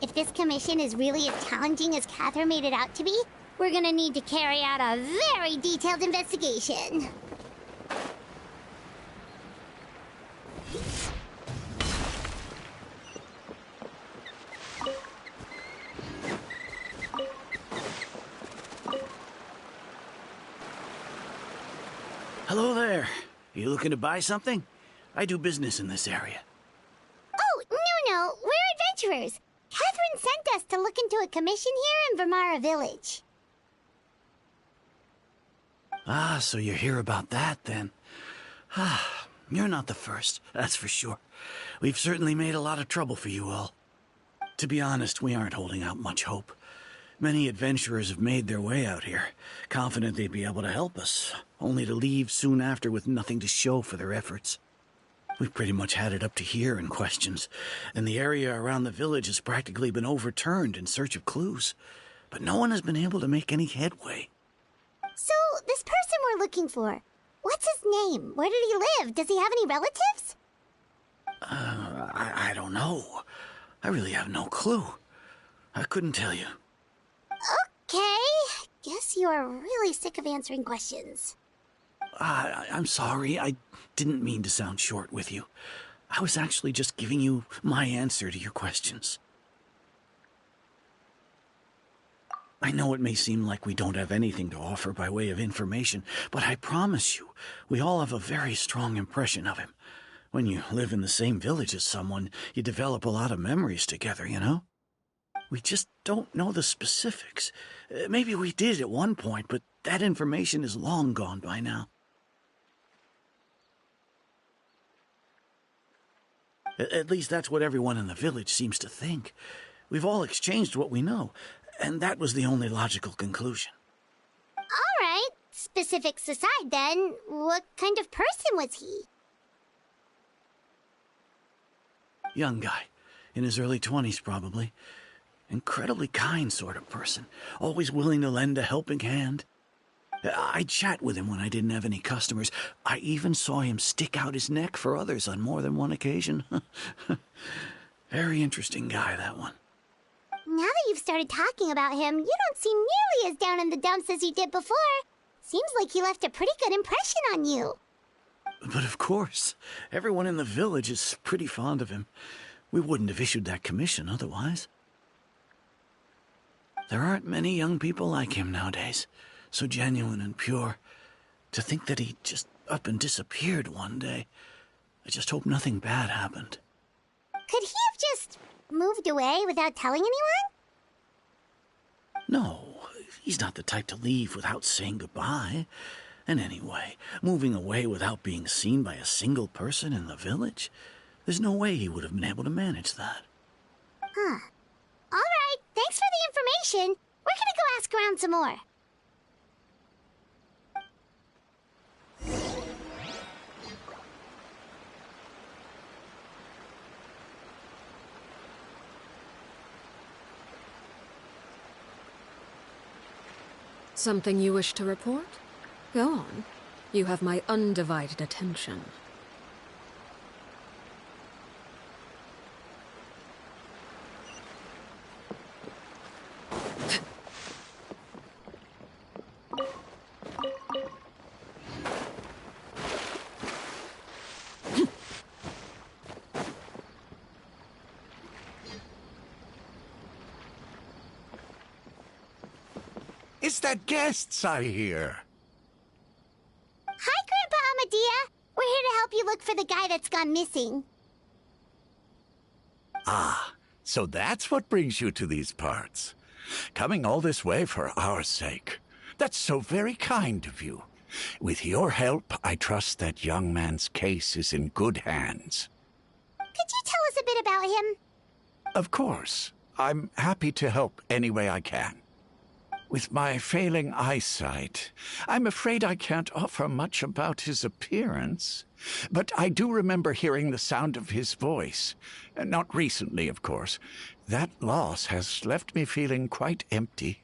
If this commission is really as challenging as Catherine made it out to be, we're gonna need to carry out a very detailed investigation. Hello there. You looking to buy something? I do business in this area. Oh, no, we're adventurers. Catherine sent us to look into a commission here in Vamara Village. Ah, so you're here about that, then. Ah, you're not the first, that's for sure. We've certainly made a lot of trouble for you all. To be honest, we aren't holding out much hope. Many adventurers have made their way out here, confident they'd be able to help us, only to leave soon after with nothing to show for their efforts. We've pretty much had it up to here in questions, and the area around the village has practically been overturned in search of clues. But no one has been able to make any headway. So, this person we're looking for, what's his name? Where did he live? Does he have any relatives? I don't know. I really have no clue. I couldn't tell you. Okay, guess you're really sick of answering questions. I'm sorry, I didn't mean to sound short with you. I was actually just giving you my answer to your questions. I know it may seem like we don't have anything to offer by way of information, but I promise you, we all have a very strong impression of him. When you live in the same village as someone, you develop a lot of memories together, you know? We just don't know the specifics. Maybe we did at one point, but that information is long gone by now. At least that's what everyone in the village seems to think. We've all exchanged what we know, and that was the only logical conclusion. All right, specifics aside then, what kind of person was he? Young guy, in his early 20s probably. Incredibly kind sort of person, always willing to lend a helping hand. I'd chat with him when I didn't have any customers. I even saw him stick out his neck for others on more than one occasion. Very interesting guy, that one. Now that you've started talking about him, you don't seem nearly as down in the dumps as you did before. Seems like he left a pretty good impression on you. But of course, everyone in the village is pretty fond of him. We wouldn't have issued that commission otherwise. There aren't many young people like him nowadays, so genuine and pure. To think that he just up and disappeared one day. I just hope nothing bad happened. Could he have just moved away without telling anyone? No, he's not the type to leave without saying goodbye. And anyway, moving away without being seen by a single person in the village, there's no way he would have been able to manage that. Huh. All right, thanks for the information. We're gonna go ask around some more. Something you wish to report? Go on. You have my undivided attention. It's the guests, I hear. Hi, Grandpa Amadea. We're here to help you look for the guy that's gone missing. Ah, so that's what brings you to these parts. Coming all this way for our sake. That's so very kind of you. With your help, I trust that young man's case is in good hands. Could you tell us a bit about him? Of course. I'm happy to help any way I can. With my failing eyesight, I'm afraid I can't offer much about his appearance. But I do remember hearing the sound of his voice. Not recently, of course. That loss has left me feeling quite empty.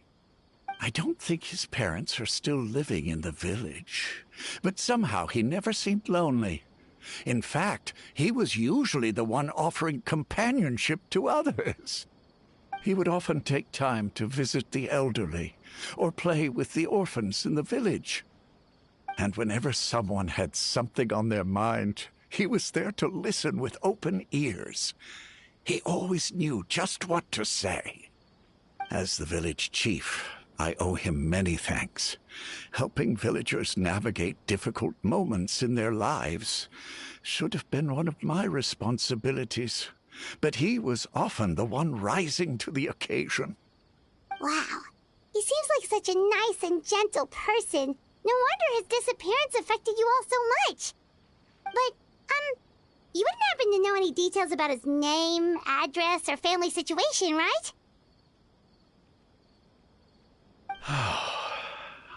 I don't think his parents are still living in the village, but somehow he never seemed lonely. In fact, he was usually the one offering companionship to others. He would often take time to visit the elderly or play with the orphans in the village. And whenever someone had something on their mind, he was there to listen with open ears. He always knew just what to say. As the village chief, I owe him many thanks. Helping villagers navigate difficult moments in their lives should have been one of my responsibilities. But he was often the one rising to the occasion. Wow. He seems like such a nice and gentle person. No wonder his disappearance affected you all so much. But, you wouldn't happen to know any details about his name, address, or family situation, right?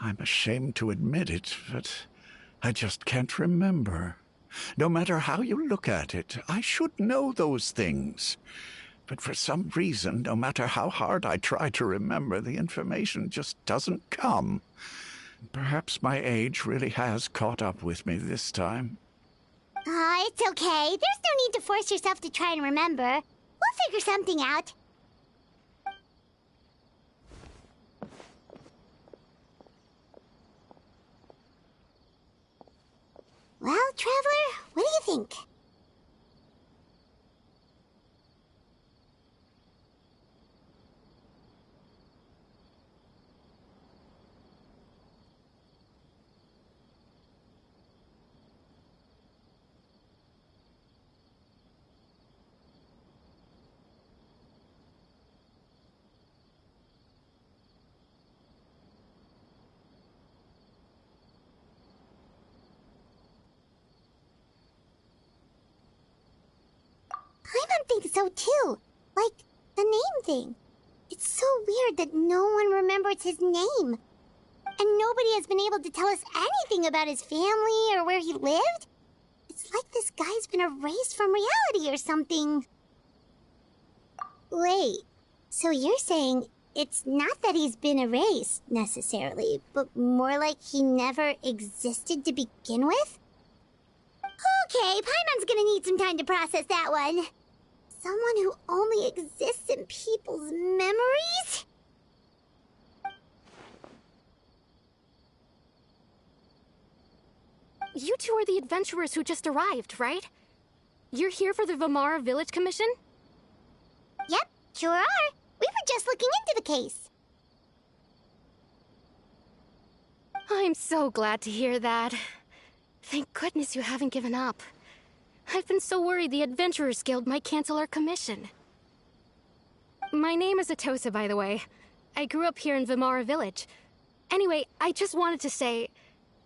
I'm ashamed to admit it, but I just can't remember. No matter how you look at it, I should know those things. But for some reason, no matter how hard I try to remember, the information just doesn't come. Perhaps my age really has caught up with me this time. It's okay. There's no need to force yourself to try and remember. We'll figure something out. Well, Traveler, what do you think? Paimon thinks so too. Like, the name thing. It's so weird that no one remembers his name. And nobody has been able to tell us anything about his family or where he lived. It's like this guy's been erased from reality or something. Wait, so you're saying it's not that he's been erased, necessarily, but more like he never existed to begin with? Okay, Paimon's gonna need some time to process that one. Someone who only exists in people's memories? You two are the adventurers who just arrived, right? You're here for the Vamara Village Commission? Yep, sure are. We were just looking into the case. I'm so glad to hear that. Thank goodness you haven't given up. I've been so worried the Adventurers Guild might cancel our commission. My name is Atosa, by the way. I grew up here in Vamara Village. Anyway, I just wanted to say,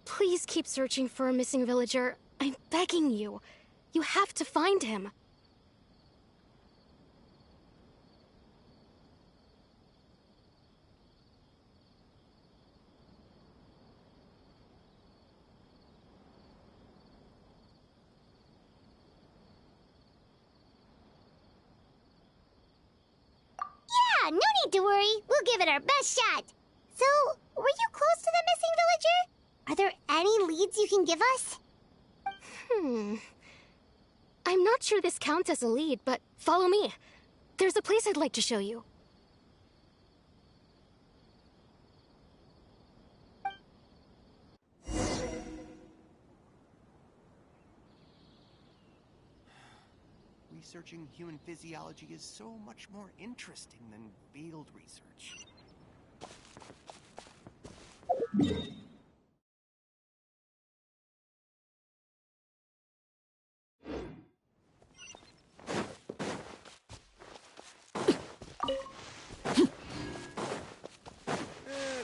please keep searching for a missing villager. I'm begging you. You have to find him. Yeah, no need to worry. We'll give it our best shot. So, were you close to the missing villager? Are there any leads you can give us? I'm not sure this counts as a lead, but follow me. There's a place I'd like to show you. Researching human physiology is so much more interesting than field research.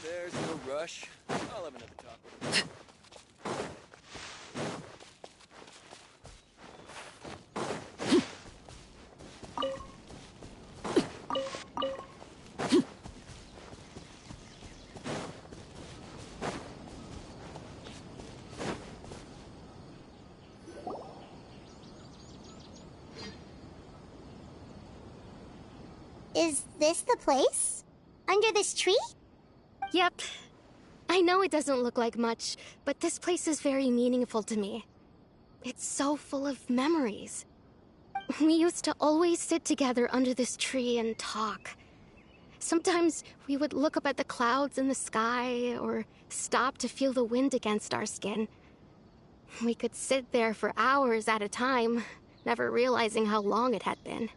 There's no rush. I'll have another talk with him. Is this the place? Under this tree? Yep. I know it doesn't look like much, but this place is very meaningful to me. It's so full of memories. We used to always sit together under this tree and talk. Sometimes we would look up at the clouds in the sky, or stop to feel the wind against our skin. We could sit there for hours at a time, never realizing how long it had been.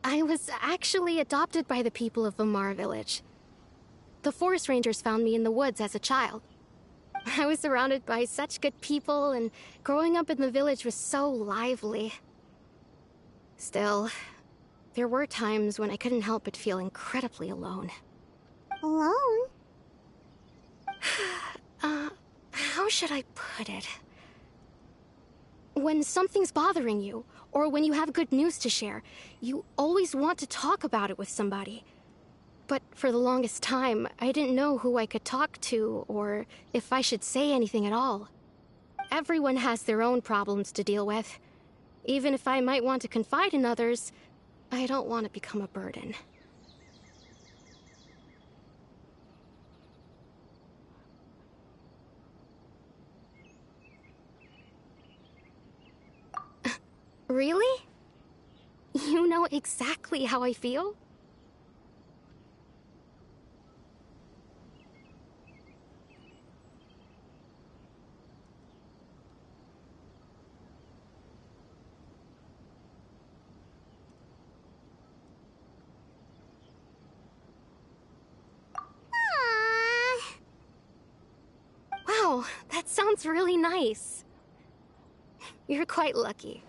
I was actually adopted by the people of Vamar village. The forest rangers found me in the woods as a child. I was surrounded by such good people, and growing up in the village was so lively. Still, there were times when I couldn't help but feel incredibly alone. Alone? How should I put it? When something's bothering you, or when you have good news to share, you always want to talk about it with somebody. But for the longest time, I didn't know who I could talk to, or if I should say anything at all. Everyone has their own problems to deal with. Even if I might want to confide in others, I don't want to become a burden. Really? You know exactly how I feel? Wow, that sounds really nice. You're quite lucky.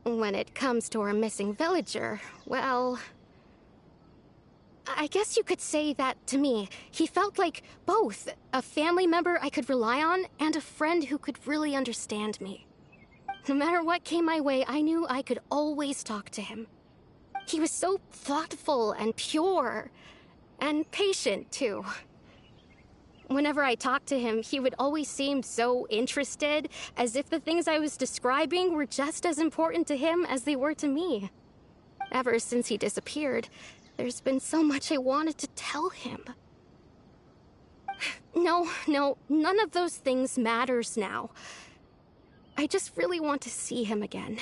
When it comes to our missing villager, well, I guess you could say that to me. He felt like both a family member I could rely on and a friend who could really understand me. No matter what came my way, I knew I could always talk to him. He was so thoughtful and pure, and patient, too. Whenever I talked to him, he would always seem so interested, as if the things I was describing were just as important to him as they were to me. Ever since he disappeared, there's been so much I wanted to tell him. No, none of those things matters now. I just really want to see him again.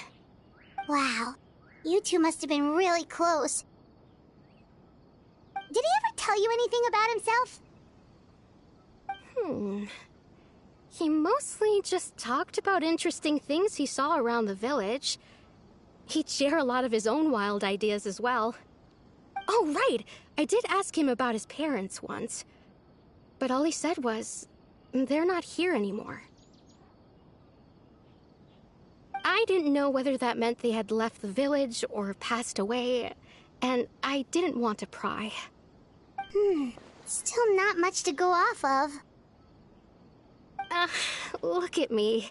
Wow, you two must have been really close. Did he ever tell you anything about himself? He mostly just talked about interesting things he saw around the village. He'd share a lot of his own wild ideas as well. Oh, right! I did ask him about his parents once. But all he said was, they're not here anymore. I didn't know whether that meant they had left the village or passed away, and I didn't want to pry. Still not much to go off of. Look at me.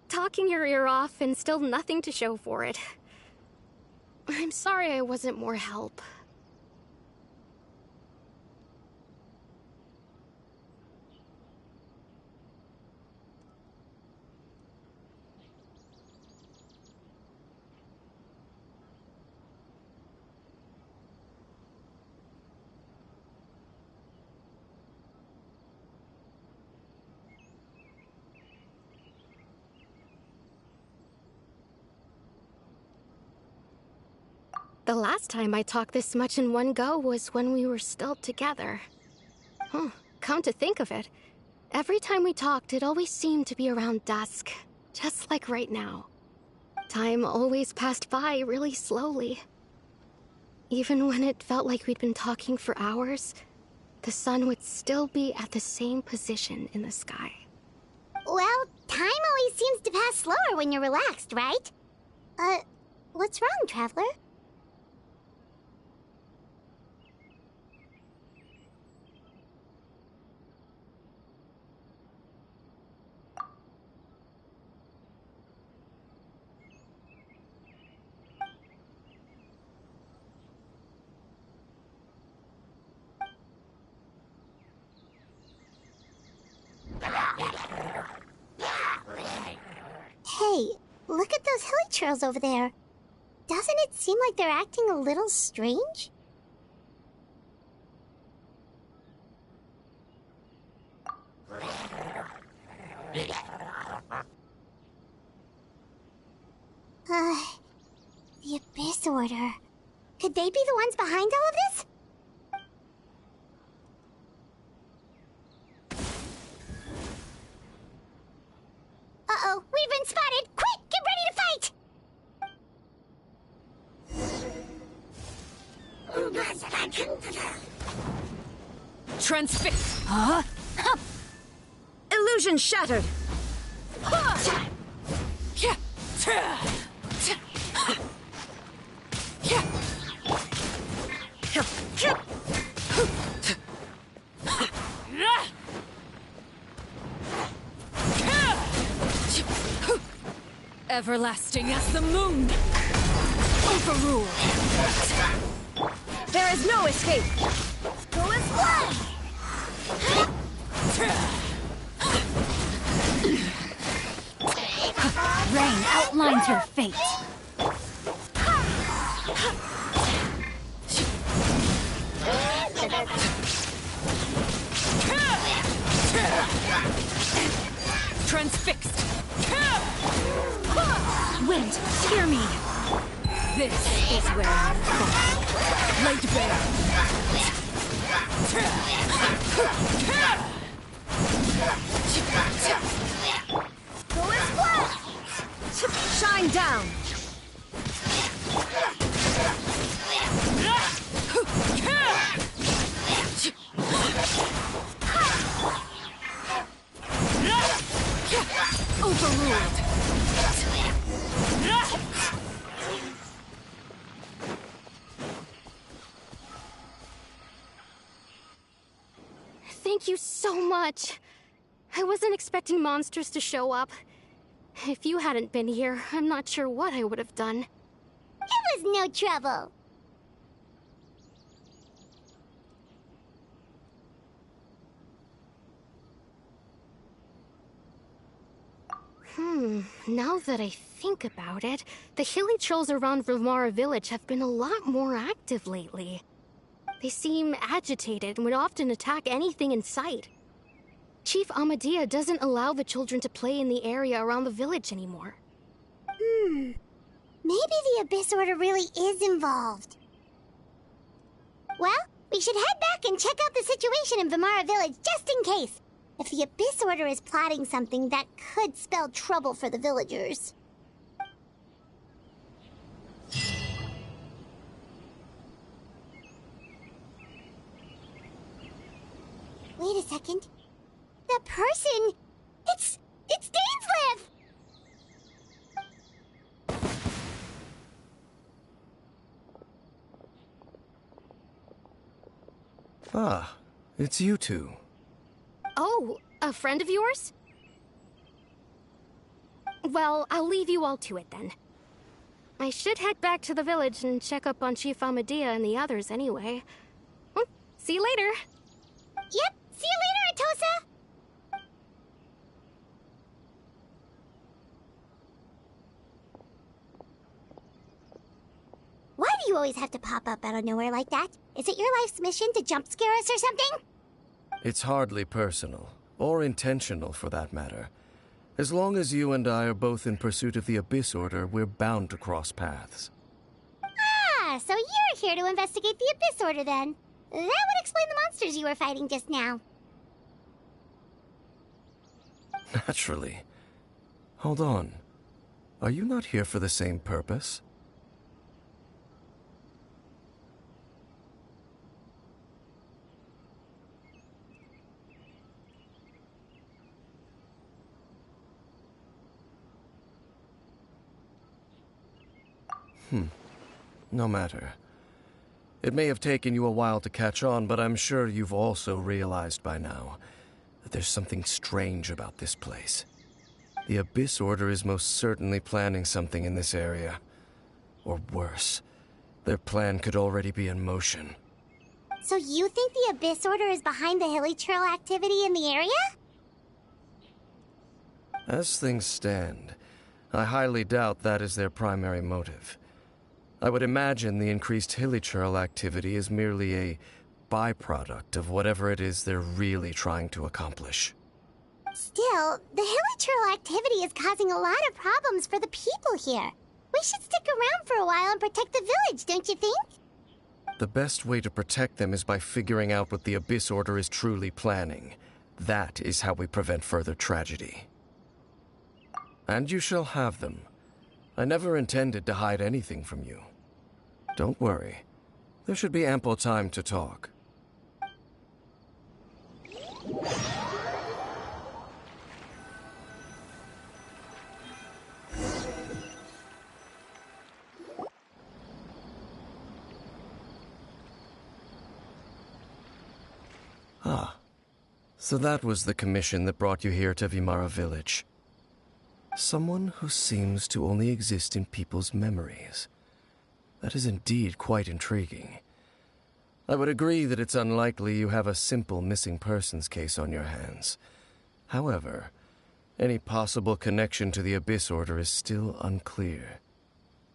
Talking your ear off and still nothing to show for it. I'm sorry I wasn't more help. The last time I talked this much in one go was when we were still together. Come to think of it, every time we talked, it always seemed to be around dusk, just like right now. Time always passed by really slowly. Even when it felt like we'd been talking for hours, the sun would still be at the same position in the sky. Well, time always seems to pass slower when you're relaxed, right? What's wrong, Traveler? Hey, look at those hilly trails over there. Doesn't it seem like they're acting a little strange? The Abyss Order. Could they be the ones behind all of this? Uh-oh, we've been spotted! Quick, get ready to fight! Transfix! Huh? Illusion shattered! Everlasting as the moon! Overruled! There is no escape! Go as one! Rain outlines your fate. Transfixed! Wind, hear me. This is where you fall. Laid bare. Go as one! Shine down! Overruled! Thank you so much. I wasn't expecting monsters to show up. If you hadn't been here, I'm not sure what I would have done. It was no trouble. Now that I think about it, the hilly trolls around Vilmara village have been a lot more active lately. They seem agitated and would often attack anything in sight. Chief Amadea doesn't allow the children to play in the area around the village anymore. Maybe the Abyss Order really is involved. Well, we should head back and check out the situation in Vilmara village just in case. If the Abyss Order is plotting something, that could spell trouble for the villagers. Wait a second. The person... It's Dainsleif! Ah, it's you two. Oh, a friend of yours? Well, I'll leave you all to it then. I should head back to the village and check up on Chief Amadea and the others anyway. Well, see you later. Yep, see you later, Atosa! Why do you always have to pop up out of nowhere like that? Is it your life's mission to jump scare us or something? It's hardly personal, or intentional for that matter. As long as you and I are both in pursuit of the Abyss Order, we're bound to cross paths. Ah, so you're here to investigate the Abyss Order then. That would explain the monsters you were fighting just now. Naturally. Hold on. Are you not here for the same purpose? No matter. It may have taken you a while to catch on, but I'm sure you've also realized by now that there's something strange about this place. The Abyss Order is most certainly planning something in this area. Or worse, their plan could already be in motion. So you think the Abyss Order is behind the hilly trail activity in the area? As things stand, I highly doubt that is their primary motive. I would imagine the increased hilichurl activity is merely a byproduct of whatever it is they're really trying to accomplish. Still, the hilichurl activity is causing a lot of problems for the people here. We should stick around for a while and protect the village, don't you think? The best way to protect them is by figuring out what the Abyss Order is truly planning. That is how we prevent further tragedy. And you shall have them. I never intended to hide anything from you. Don't worry. There should be ample time to talk. Ah, so that was the commission that brought you here to Vimara Village. Someone who seems to only exist in people's memories. That is indeed quite intriguing. I would agree that it's unlikely you have a simple missing persons case on your hands. However, any possible connection to the Abyss Order is still unclear.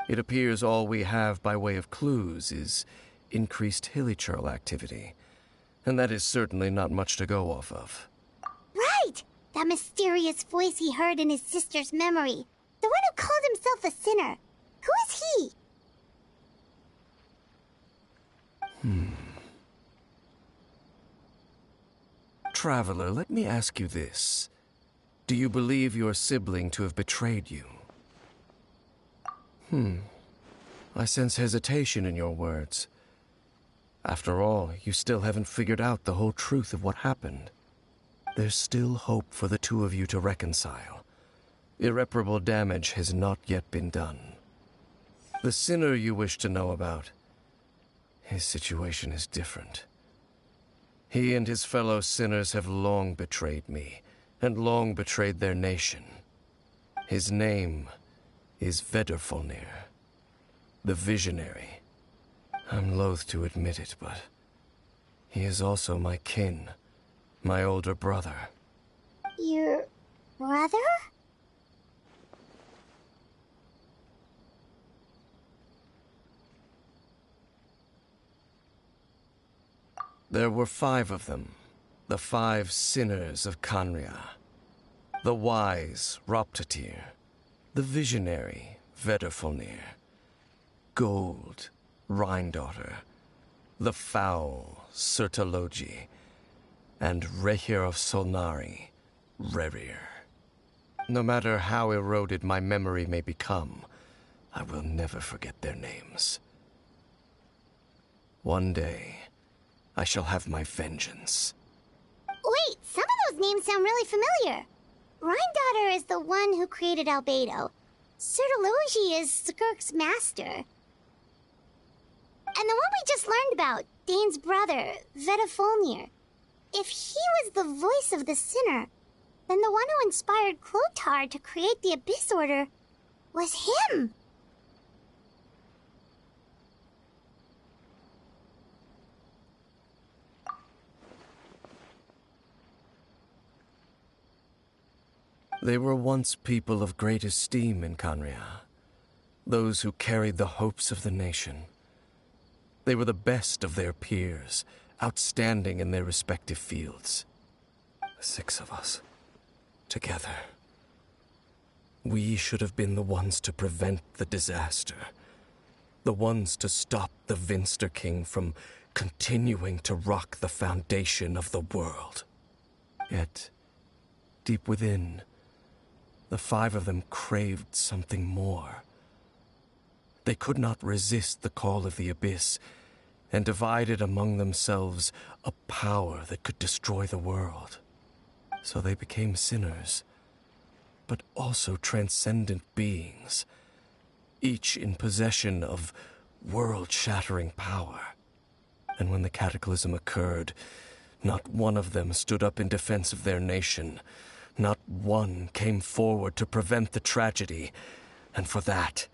It appears all we have by way of clues is increased hilichurl activity. And that is certainly not much to go off of. Right! That mysterious voice he heard in his sister's memory. The one who called himself a sinner. Who is he? Traveler, let me ask you this. Do you believe your sibling to have betrayed you? I sense hesitation in your words. After all, you still haven't figured out the whole truth of what happened. There's still hope for the two of you to reconcile. Irreparable damage has not yet been done. The sinner you wish to know about, his situation is different. He and his fellow sinners have long betrayed me, and long betrayed their nation. His name is Vedrfolnir, the Visionary. I'm loath to admit it, but he is also my kin, my older brother. Your brother? There were 5 of them, the 5 sinners of Khanria. The wise, Roptatir, the visionary, Vedrfolnir, Gold, Rhine-daughter, the foul, Sertologi, and Rehir of Solnari, Rerir. No matter how eroded my memory may become, I will never forget their names. One day, I shall have my vengeance. Wait, some of those names sound really familiar. Rhine-daughter is the one who created Albedo. Sertologi is Skirk's master. And the one we just learned about, Dane's brother, Vedrfolnir. If he was the voice of the sinner, then the one who inspired Clothar to create the Abyss Order was him. They were once people of great esteem in Khanria. Those who carried the hopes of the nation. They were the best of their peers, outstanding in their respective fields. 6 of us, together. We should have been the ones to prevent the disaster. The ones to stop the Vinster King from continuing to rock the foundation of the world. Yet, deep within, the 5 of them craved something more. They could not resist the call of the Abyss, and divided among themselves a power that could destroy the world. So they became sinners, but also transcendent beings, each in possession of world-shattering power. And when the cataclysm occurred, not one of them stood up in defense of their nation. Not one came forward to prevent the tragedy, and for that,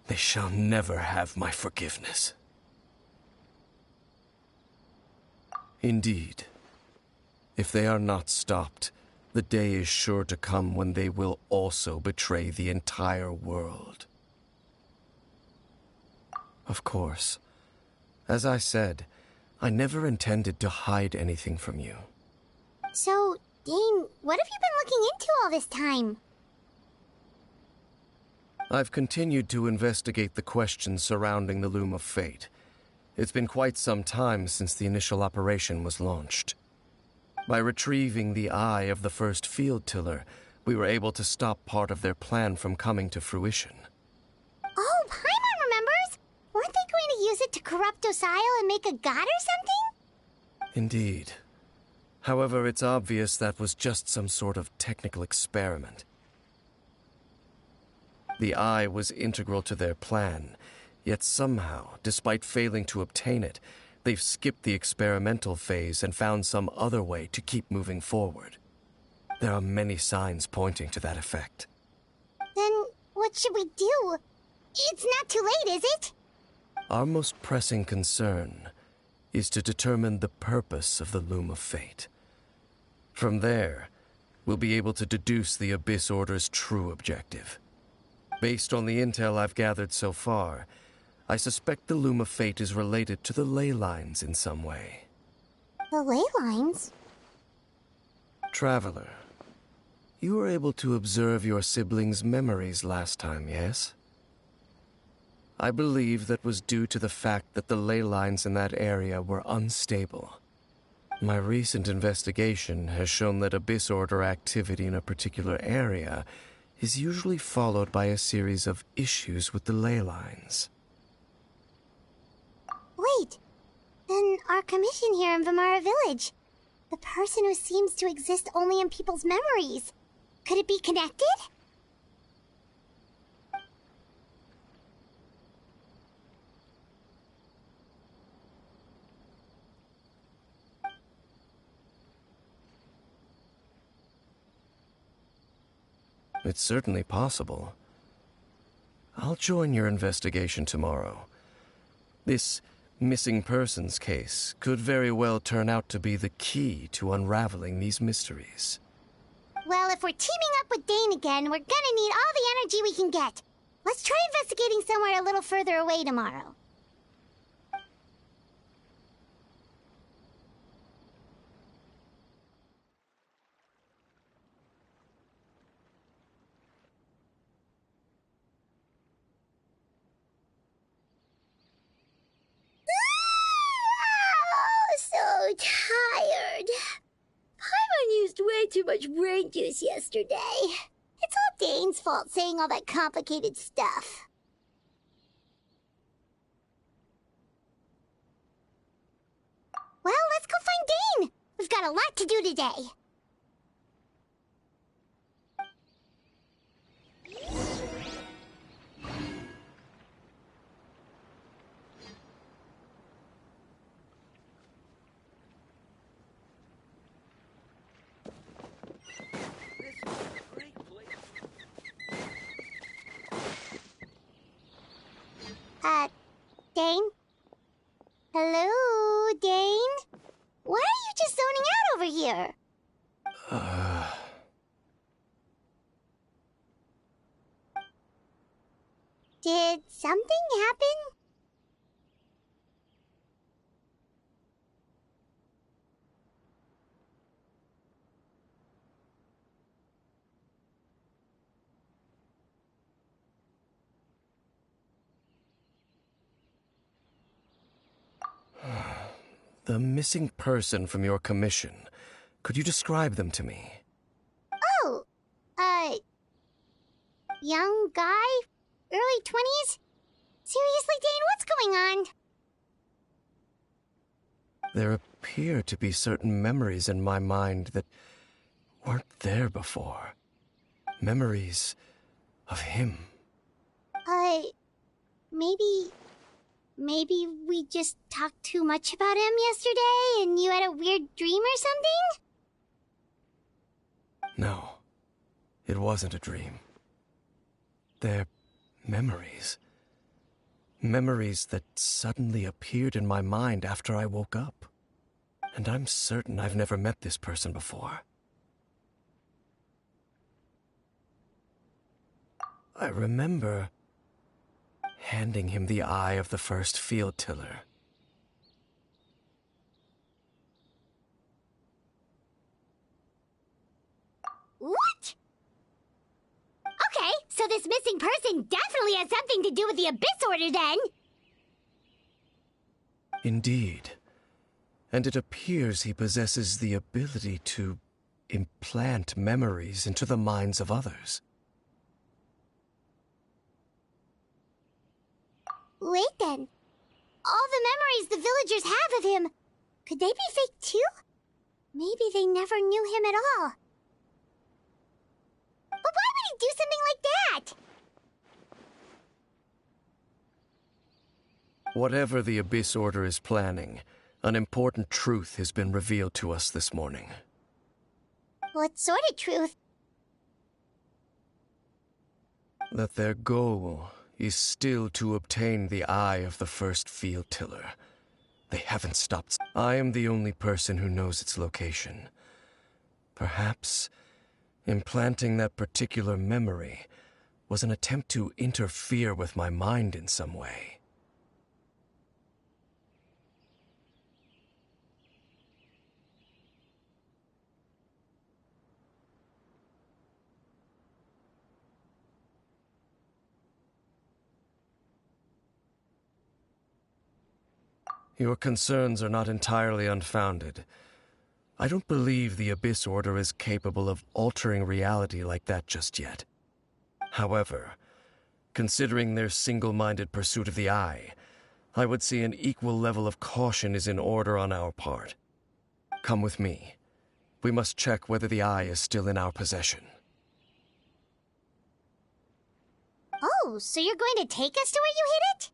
they shall never have my forgiveness. Indeed, if they are not stopped, the day is sure to come when they will also betray the entire world. Of course, as I said, I never intended to hide anything from you. So, Dane, what have you been looking into all this time? I've continued to investigate the questions surrounding the Loom of Fate. It's been quite some time since the initial operation was launched. By retrieving the eye of the first field tiller, we were able to stop part of their plan from coming to fruition. Oh, Paimon remembers! Weren't they going to use it to corrupt Osile and make a god or something? Indeed. However, it's obvious that was just some sort of technical experiment. The eye was integral to their plan, yet somehow, despite failing to obtain it, they've skipped the experimental phase and found some other way to keep moving forward. There are many signs pointing to that effect. Then what should we do? It's not too late, is it? Our most pressing concern is to determine the purpose of the Loom of Fate. From there, we'll be able to deduce the Abyss Order's true objective. Based on the intel I've gathered so far, I suspect the Loom of Fate is related to the ley lines in some way. The ley lines? Traveler, you were able to observe your siblings' memories last time, yes? I believe that was due to the fact that the ley lines in that area were unstable. My recent investigation has shown that Abyss Order activity in a particular area is usually followed by a series of issues with the ley lines. Wait, then our commission here in Vimara Village, the person who seems to exist only in people's memories, could it be connected? It's certainly possible. I'll join your investigation tomorrow. This missing persons case could very well turn out to be the key to unraveling these mysteries. Well, if we're teaming up with Dane again, we're gonna need all the energy we can get. Let's try investigating somewhere a little further away tomorrow. So tired. Paimon used way too much brain juice yesterday. It's all Dane's fault saying all that complicated stuff. Well, let's go find Dane. We've got a lot to do today. Dane? Hello, Dane? Why are you just zoning out over here? Did something happen? The missing person from your commission. Could you describe them to me? Oh, young guy? Early 20s? Seriously, Dane, what's going on? There appear to be certain memories in my mind that weren't there before. Memories of him. Maybe we just talked too much about him yesterday and you had a weird dream or something? No, it wasn't a dream. They're memories. Memories that suddenly appeared in my mind after I woke up. And I'm certain I've never met this person before. I remember handing him the eye of the first field tiller. So this missing person definitely has something to do with the Abyss Order, then! Indeed. And it appears he possesses the ability to implant memories into the minds of others. Wait then. All the memories the villagers have of him, could they be fake too? Maybe they never knew him at all. But why would he do something like that? Whatever the Abyss Order is planning, an important truth has been revealed to us this morning. What sort of truth? That their goal is still to obtain the eye of the first field tiller. They haven't stopped. I am the only person who knows its location. Perhaps implanting that particular memory was an attempt to interfere with my mind in some way. Your concerns are not entirely unfounded. I don't believe the Abyss Order is capable of altering reality like that just yet. However, considering their single-minded pursuit of the Eye, I would say an equal level of caution is in order on our part. Come with me. We must check whether the Eye is still in our possession. Oh, so you're going to take us to where you hid it?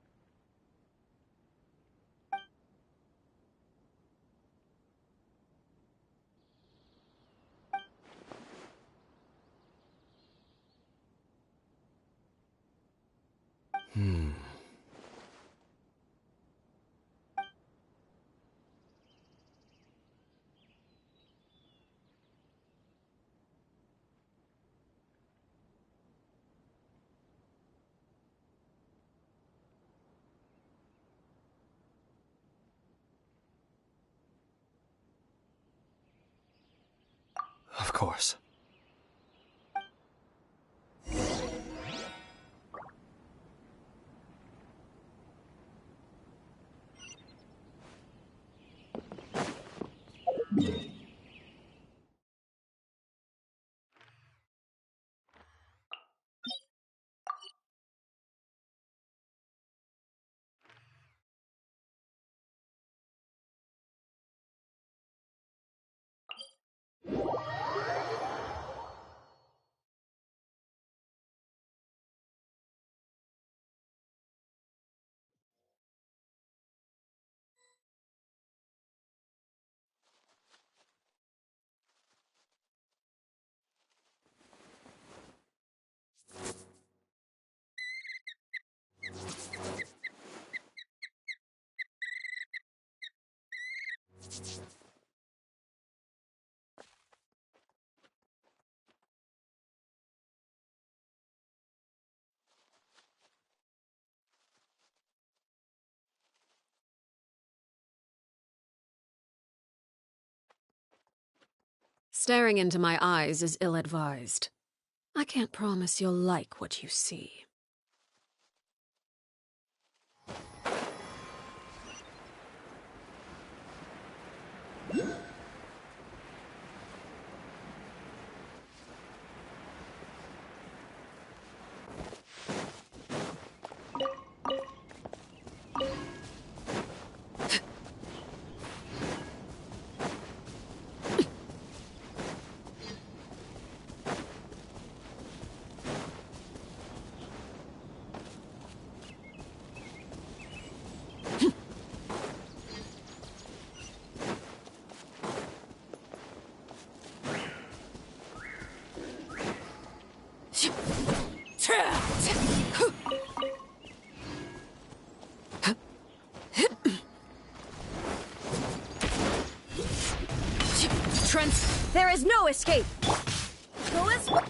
Of course. Staring into my eyes is ill-advised. I can't promise you'll like what you see. There is no escape! Go as well.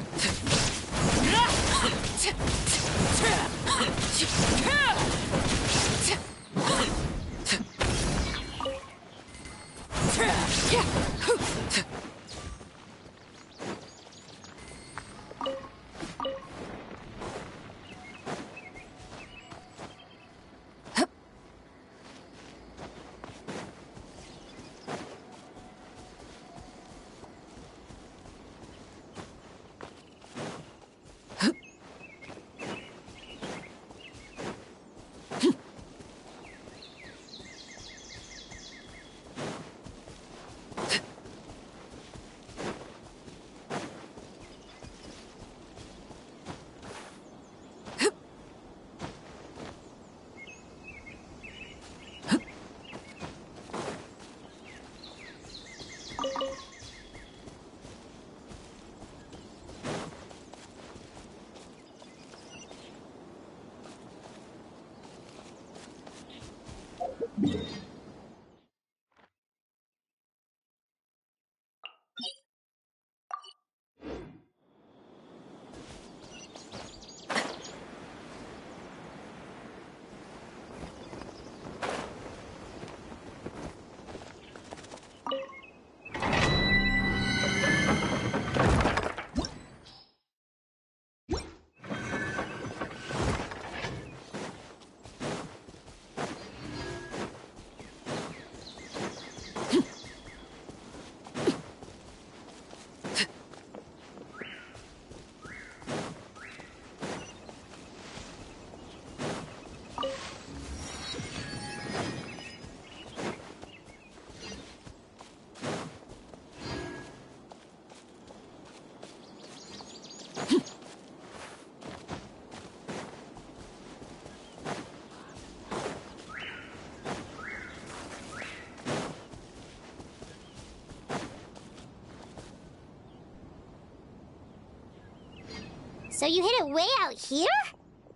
So you hid it way out here?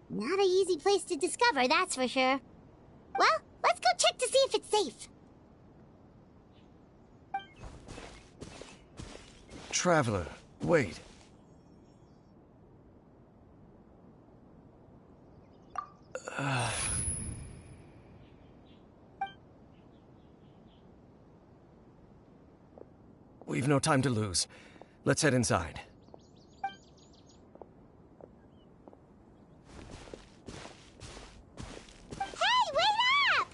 Not an easy place to discover, that's for sure. Well, let's go check to see if it's safe. Traveler, wait. We've no time to lose. Let's head inside. Hey, wait up!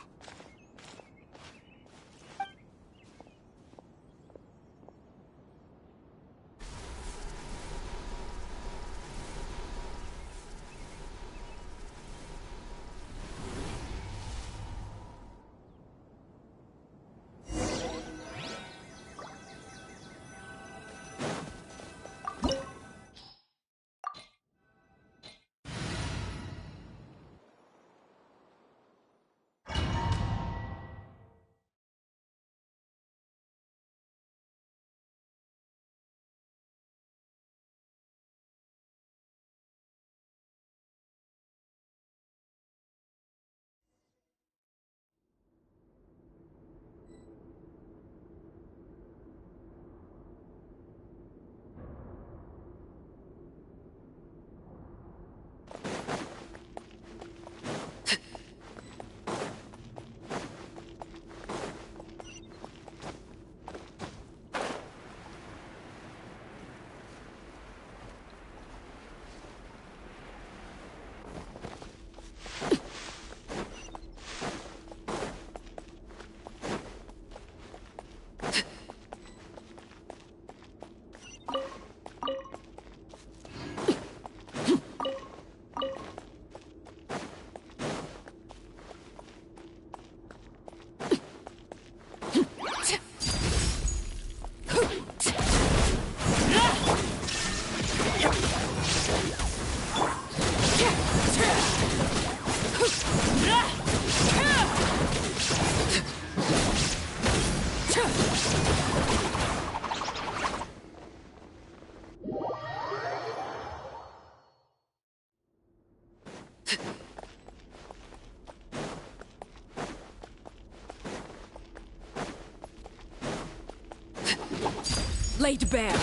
Laid bare.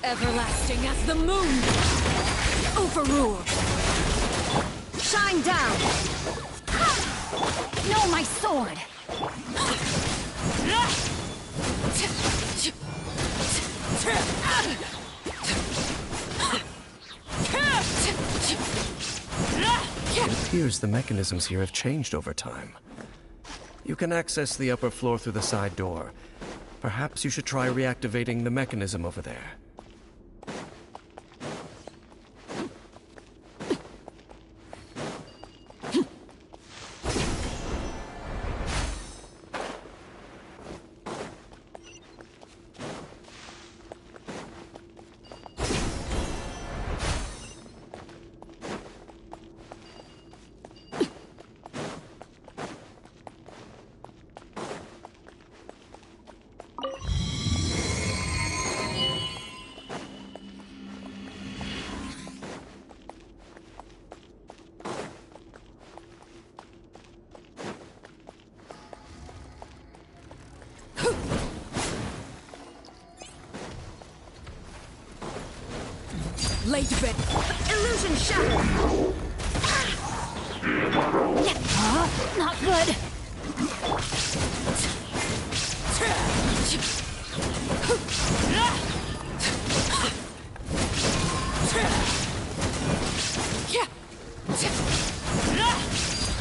Everlasting as the moon! Overruled! Shine down! No, my sword! It appears the mechanisms here have changed over time. You can access the upper floor through the side door. Perhaps you should try reactivating the mechanism over there. Laid bed. Illusion shattered. Not good.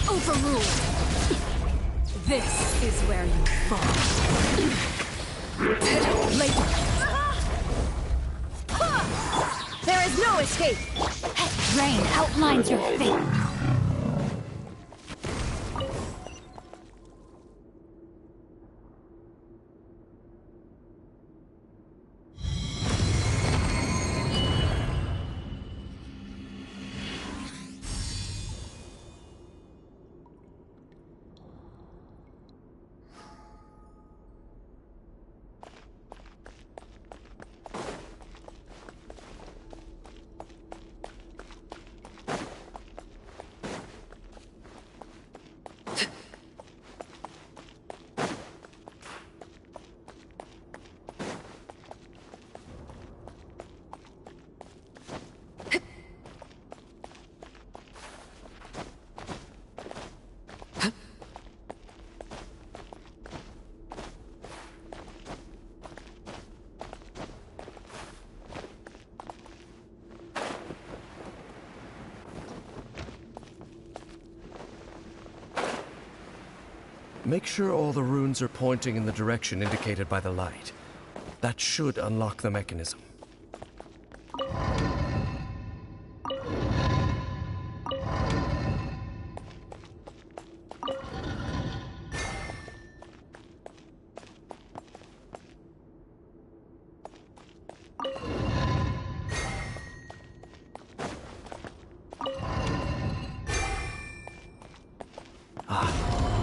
Overruled. This is where you fall. Laid. There is no escape! Rain outlines your fate. Make sure all the runes are pointing in the direction indicated by the light. That should unlock the mechanism.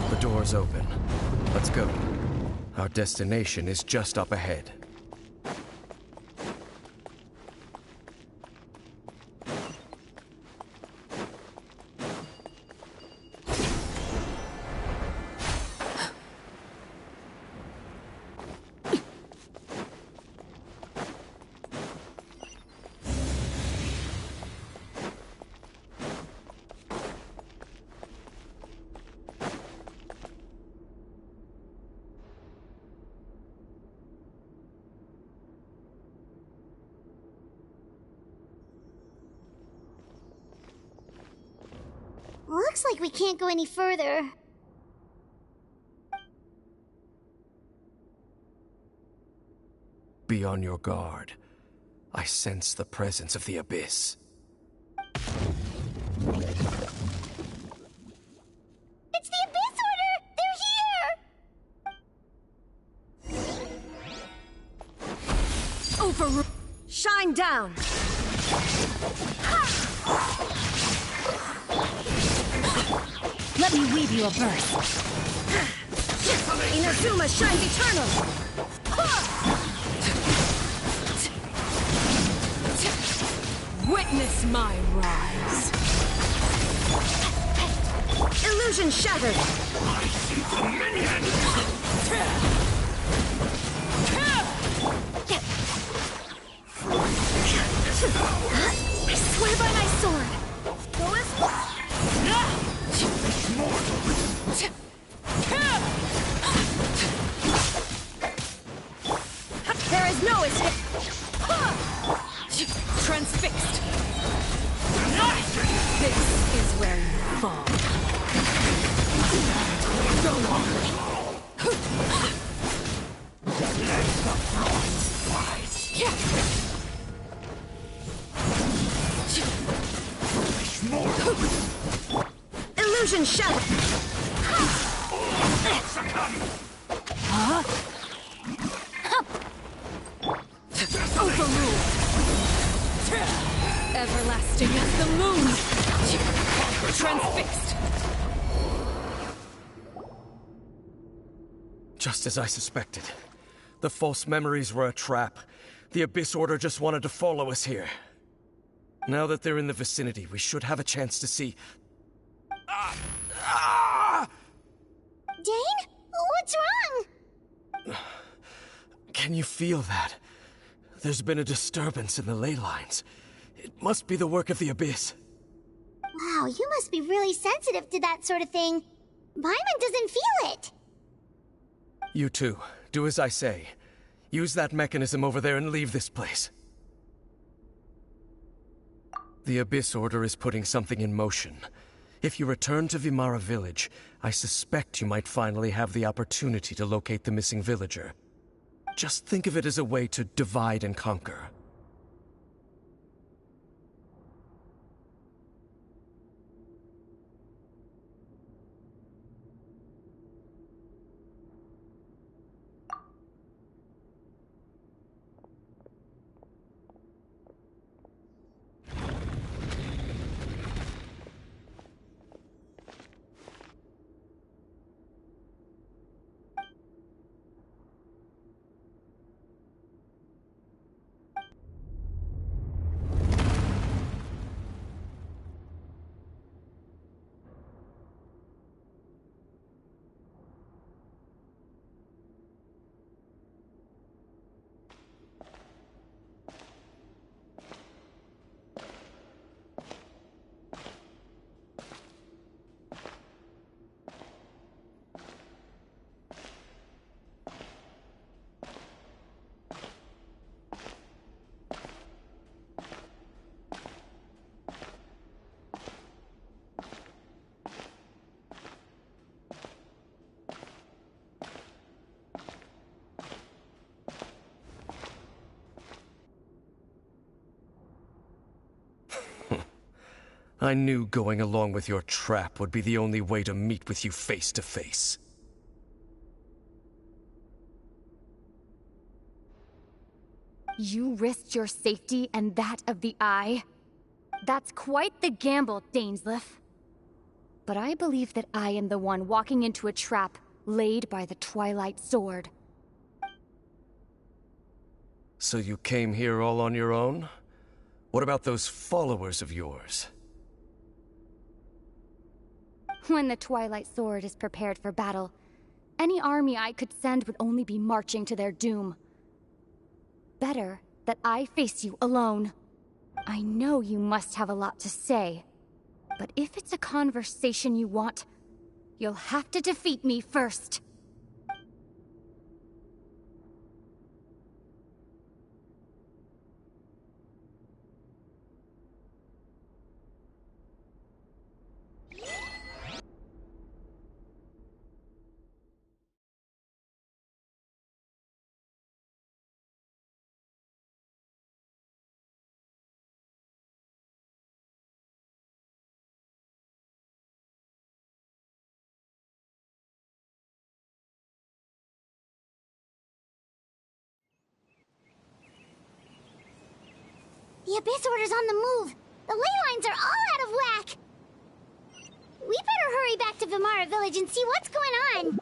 The door's open. Let's go. Our destination is just up ahead. Looks like we can't go any further. Be on your guard. I sense the presence of the Abyss. It's the Abyss Order! They're here! Overruled. Shine down! Let me weave you a burst. Inazuma shines eternal! Witness my rise. Illusion shattered! I swear by my sword! There is no escape! Transfixed! This is where you fall. Go on! Illusion shattered! Huh? Overruled! Everlasting as the moon! Transfixed! Just as I suspected. The false memories were a trap. The Abyss Order just wanted to follow us here. Now that they're in the vicinity, we should have a chance to see... Dane? What's wrong? Can you feel that? There's been a disturbance in the ley lines. It must be the work of the Abyss. Wow, you must be really sensitive to that sort of thing. Paimon doesn't feel it. You too. Do as I say. Use that mechanism over there and leave this place. The Abyss Order is putting something in motion. If you return to Vimara Village, I suspect you might finally have the opportunity to locate the missing villager. Just think of it as a way to divide and conquer. I knew going along with your trap would be the only way to meet with you face to face. You risked your safety and that of the Eye? That's quite the gamble, Dainsleif. But I believe that I am the one walking into a trap laid by the Twilight Sword. So you came here all on your own? What about those followers of yours? When the Twilight Sword is prepared for battle, any army I could send would only be marching to their doom. Better that I face you alone. I know you must have a lot to say, but if it's a conversation you want, you'll have to defeat me first. The Abyss Order's on the move! The ley lines are all out of whack! We better hurry back to Vimara Village and see what's going on!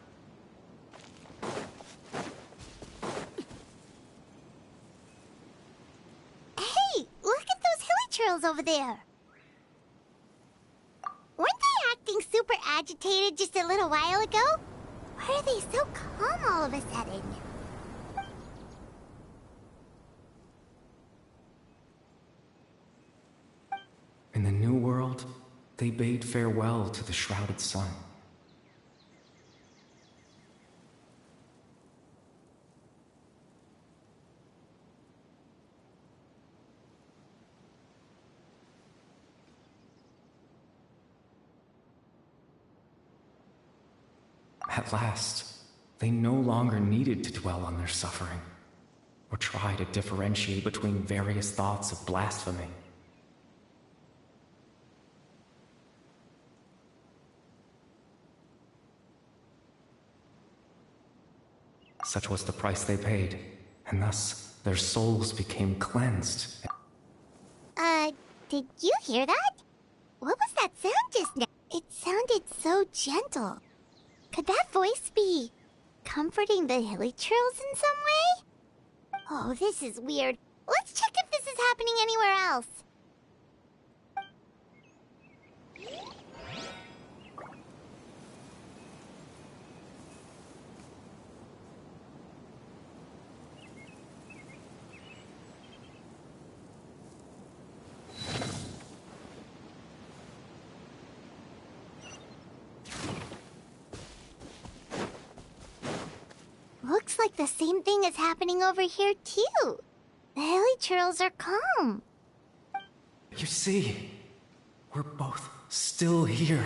Hey! Look at those hilly trails over there! Weren't they acting super agitated just a little while ago? Why are they so calm all of a sudden? In the New World, they bade farewell to the shrouded sun. At last, they no longer needed to dwell on their suffering, or try to differentiate between various thoughts of blasphemy. Such was the price they paid, and thus their souls became cleansed. Did you hear that? What was that sound just now? It sounded so gentle. Could that voice be comforting the hilly trails in some way? Oh, this is weird. Let's check if this is happening anywhere else. Looks like the same thing is happening over here, too. The hilly trails are calm. You see, we're both still here.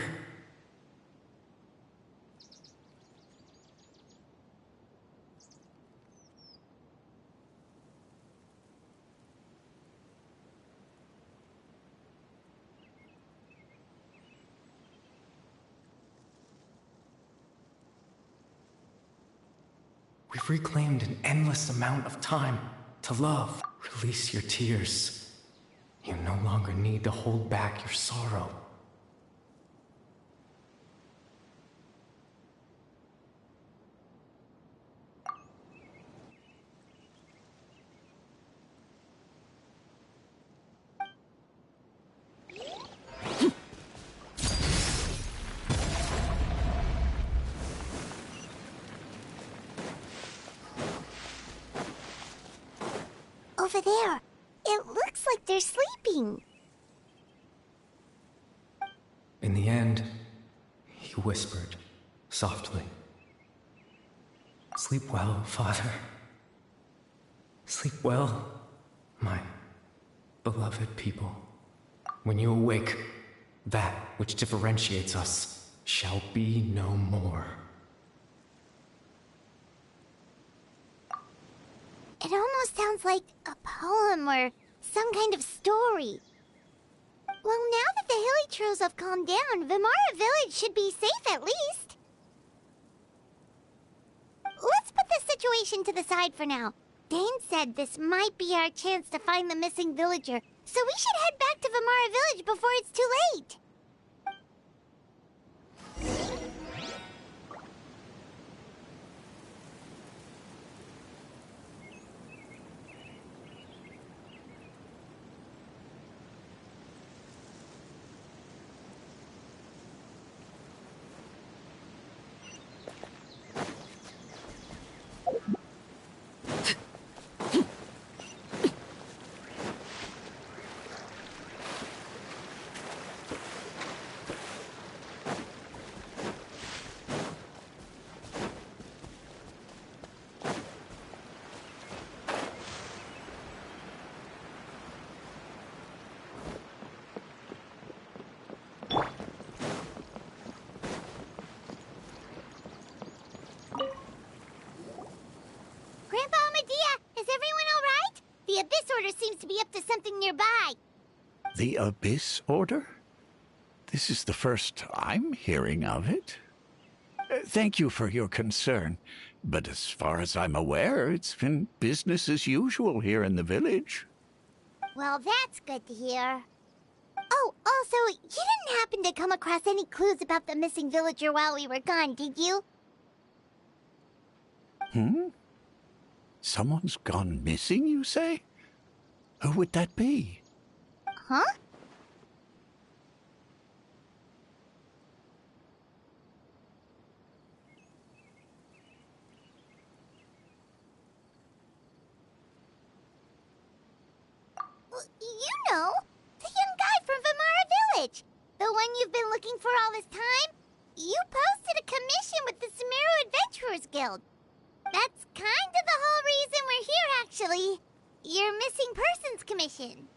We've reclaimed an endless amount of time to love. Release your tears. You no longer need to hold back your sorrow. Over there. It looks like they're sleeping. In the end, he whispered, softly. Sleep well, Father. Sleep well, my beloved people. When you awake, that which differentiates us shall be no more. It almost sounds like a poem or some kind of story. Well, now that the Hilly have calmed down, Vimara Village should be safe at least. Let's put this situation to the side for now. Dane said this might be our chance to find the missing villager, so we should head back to Vimara Village before it's too late. The Abyss Order seems to be up to something nearby. The Abyss Order? This is the first I'm hearing of it. Thank you for your concern, but as far as I'm aware, it's been business as usual here in the village. Well, that's good to hear. Oh, also, you didn't happen to come across any clues about the missing villager while we were gone, did you? Someone's gone missing, you say? Who would that be? Huh? You know, the young guy from Vimara Village. The one you've been looking for all this time. You posted a commission with the Sumeru Adventurers Guild. That's kind of the whole reason we're here, actually. Your missing persons commission.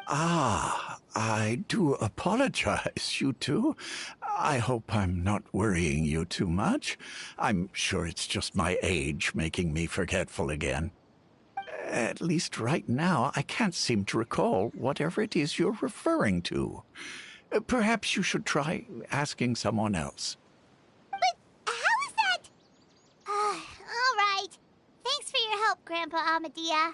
Ah, I do apologize, you two. I hope I'm not worrying you too much. I'm sure it's just my age making me forgetful again. At least right now, I can't seem to recall whatever it is you're referring to. Perhaps you should try asking someone else. But how is that? All right. Thanks for your help, Grandpa Amadia.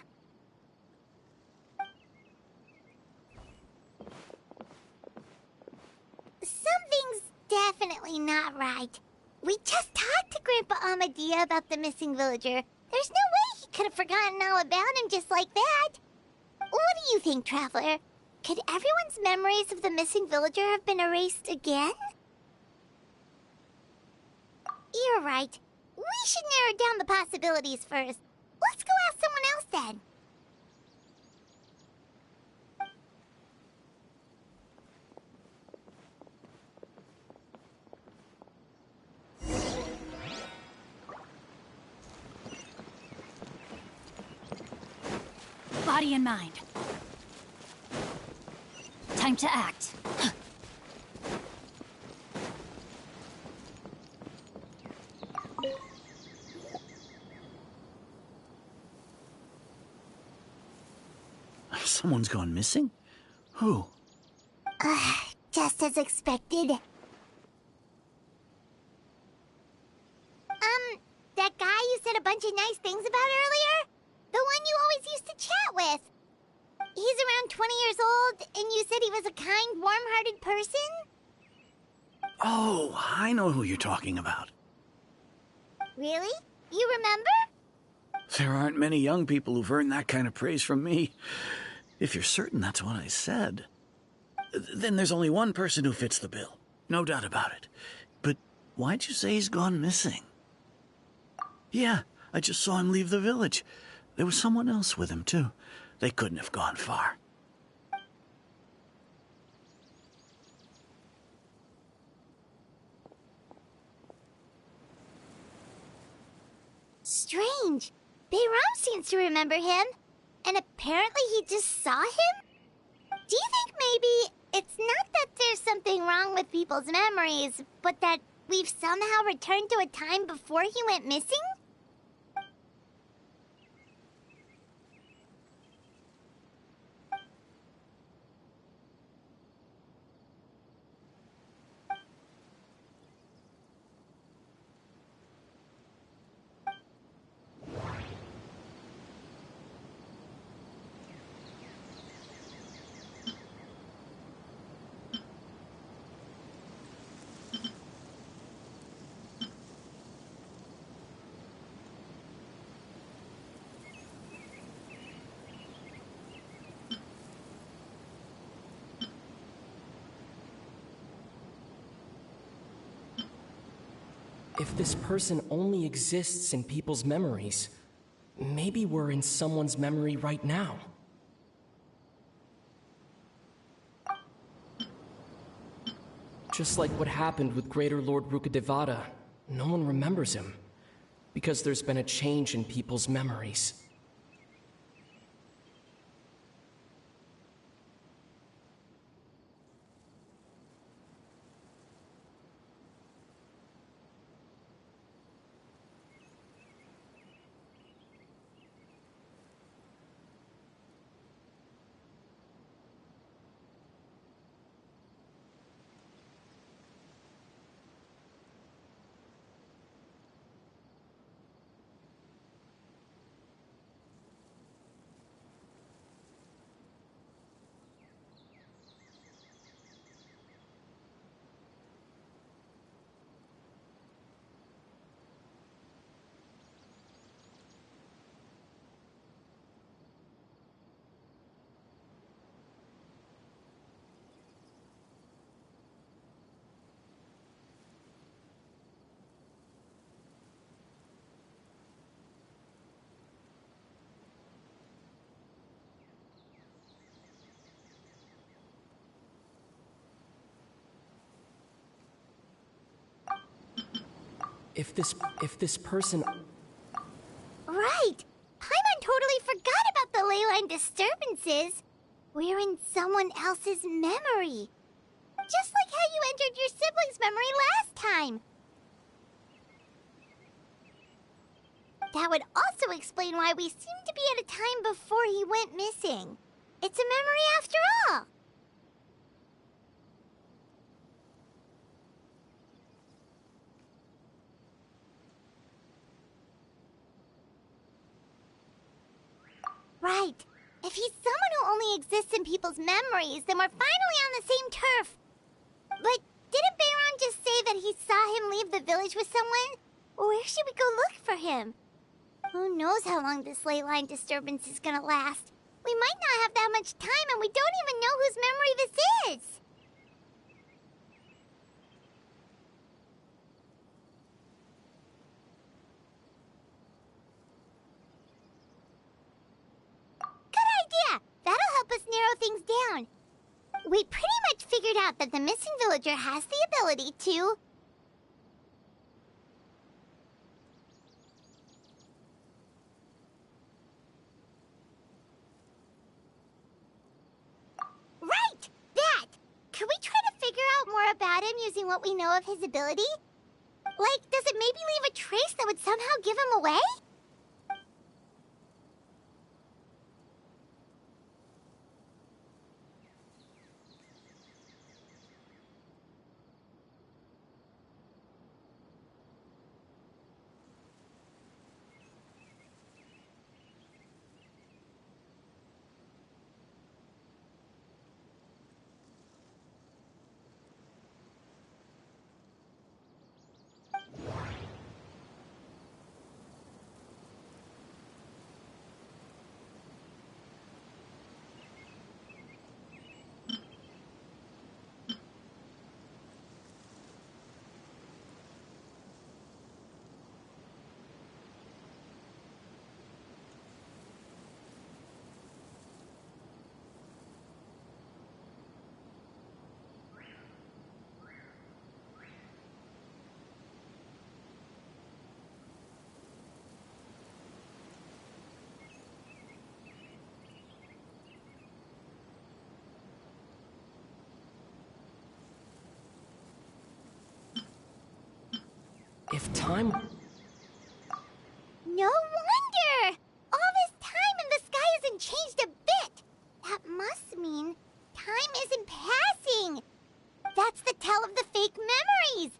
Something's definitely not right. We just talked to Grandpa Amadia about the missing villager. There's no way he could have forgotten all about him just like that. What do you think, Traveler? Could everyone's memories of the missing villager have been erased again? You're right. We should narrow down the possibilities first. Let's go ask someone else then. Body and mind. Time to act. Someone's gone missing? Who? Just as expected. That guy you said a bunch of nice things about earlier? The one you always used to chat with. He's around 20 years old, and you said he was a kind, warm-hearted person? Oh, I know who you're talking about. Really? You remember? There aren't many young people who've earned that kind of praise from me. If you're certain that's what I said, then there's only one person who fits the bill. No doubt about it. But why'd you say he's gone missing? Yeah, I just saw him leave the village. There was someone else with him, too. They couldn't have gone far. Strange. Bayram seems to remember him. And apparently he just saw him? Do you think maybe it's not that there's something wrong with people's memories, but that we've somehow returned to a time before he went missing? If this person only exists in people's memories, maybe we're in someone's memory right now. Just like what happened with Greater Lord Rukkhadevata, no one remembers him, because there's been a change in people's memories. If this person... Right! Paimon totally forgot about the ley line disturbances. We're in someone else's memory. Just like how you entered your sibling's memory last time. That would also explain why we seem to be at a time before he went missing. It's a memory after all. Right. If he's someone who only exists in people's memories, then we're finally on the same turf. But didn't Bayron just say that he saw him leave the village with someone? Where should we go look for him? Who knows how long this ley line disturbance is gonna last? We might not have that much time, and we don't even know whose memory this is. That'll help us narrow things down. We pretty much figured out that the missing villager has the ability to... Right! That! Could we try to figure out more about him using what we know of his ability? Like, does it maybe leave a trace that would somehow give him away? If time... No wonder! All this time and the sky hasn't changed a bit! That must mean time isn't passing! That's the tell of the fake memories!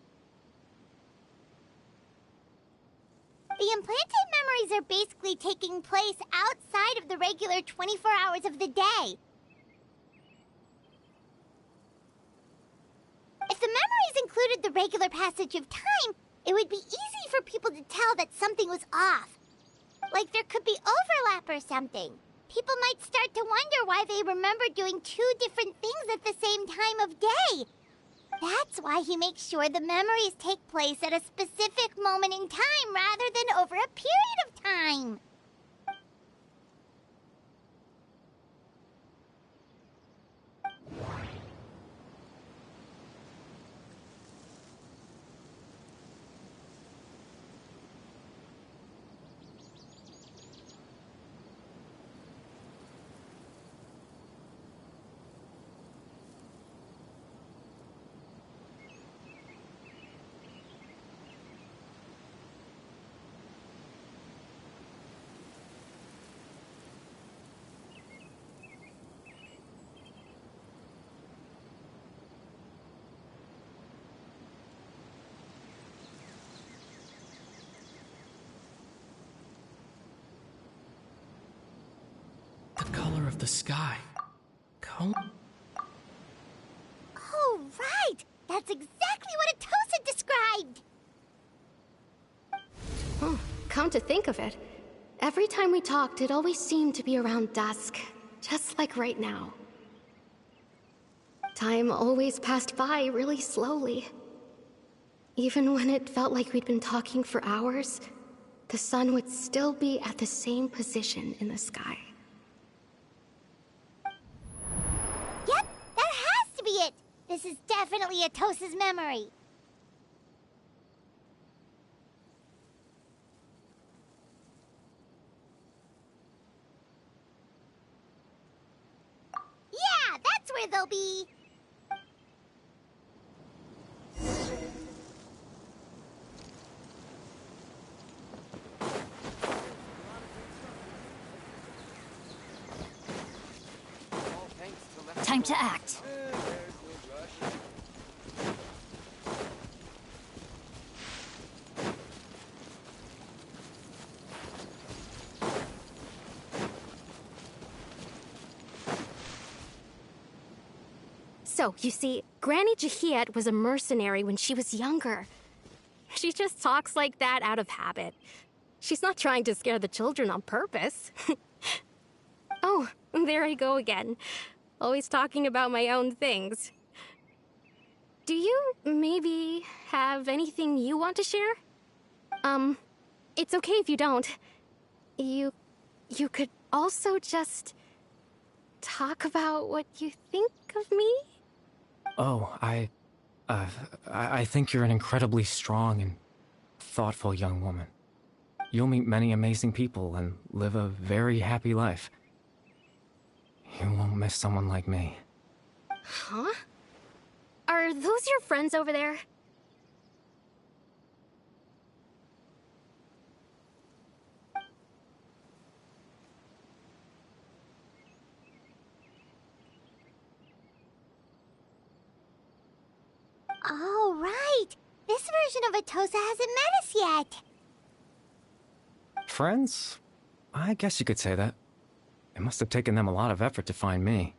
The implanted memories are basically taking place outside of the regular 24 hours of the day. If the memories included the regular passage of time, it would be easy for people to tell that something was off. Like there could be overlap or something. People might start to wonder why they remember doing two different things at the same time of day. That's why he makes sure the memories take place at a specific moment in time rather than over a period of time. The color of the sky. Oh, right! That's exactly what Atosa described! Oh, come to think of it, every time we talked, it always seemed to be around dusk, just like right now. Time always passed by really slowly. Even when it felt like we'd been talking for hours, the sun would still be at the same position in the sky. Yep, that has to be it! This is definitely Atosa's memory. Yeah, that's where they'll be. Time to act. So, you see, Granny Jahiet was a mercenary when she was younger. She just talks like that out of habit. She's not trying to scare the children on purpose. Oh, there I go again. Always talking about my own things. Do you maybe have anything you want to share? It's okay if you don't. You could also just talk about what you think of me? Oh, I think you're an incredibly strong and thoughtful young woman. You'll meet many amazing people and live a very happy life. You won't miss someone like me. Huh? Are those your friends over there? Oh, right! This version of Atosa hasn't met us yet! Friends? I guess you could say that. It must have taken them a lot of effort to find me.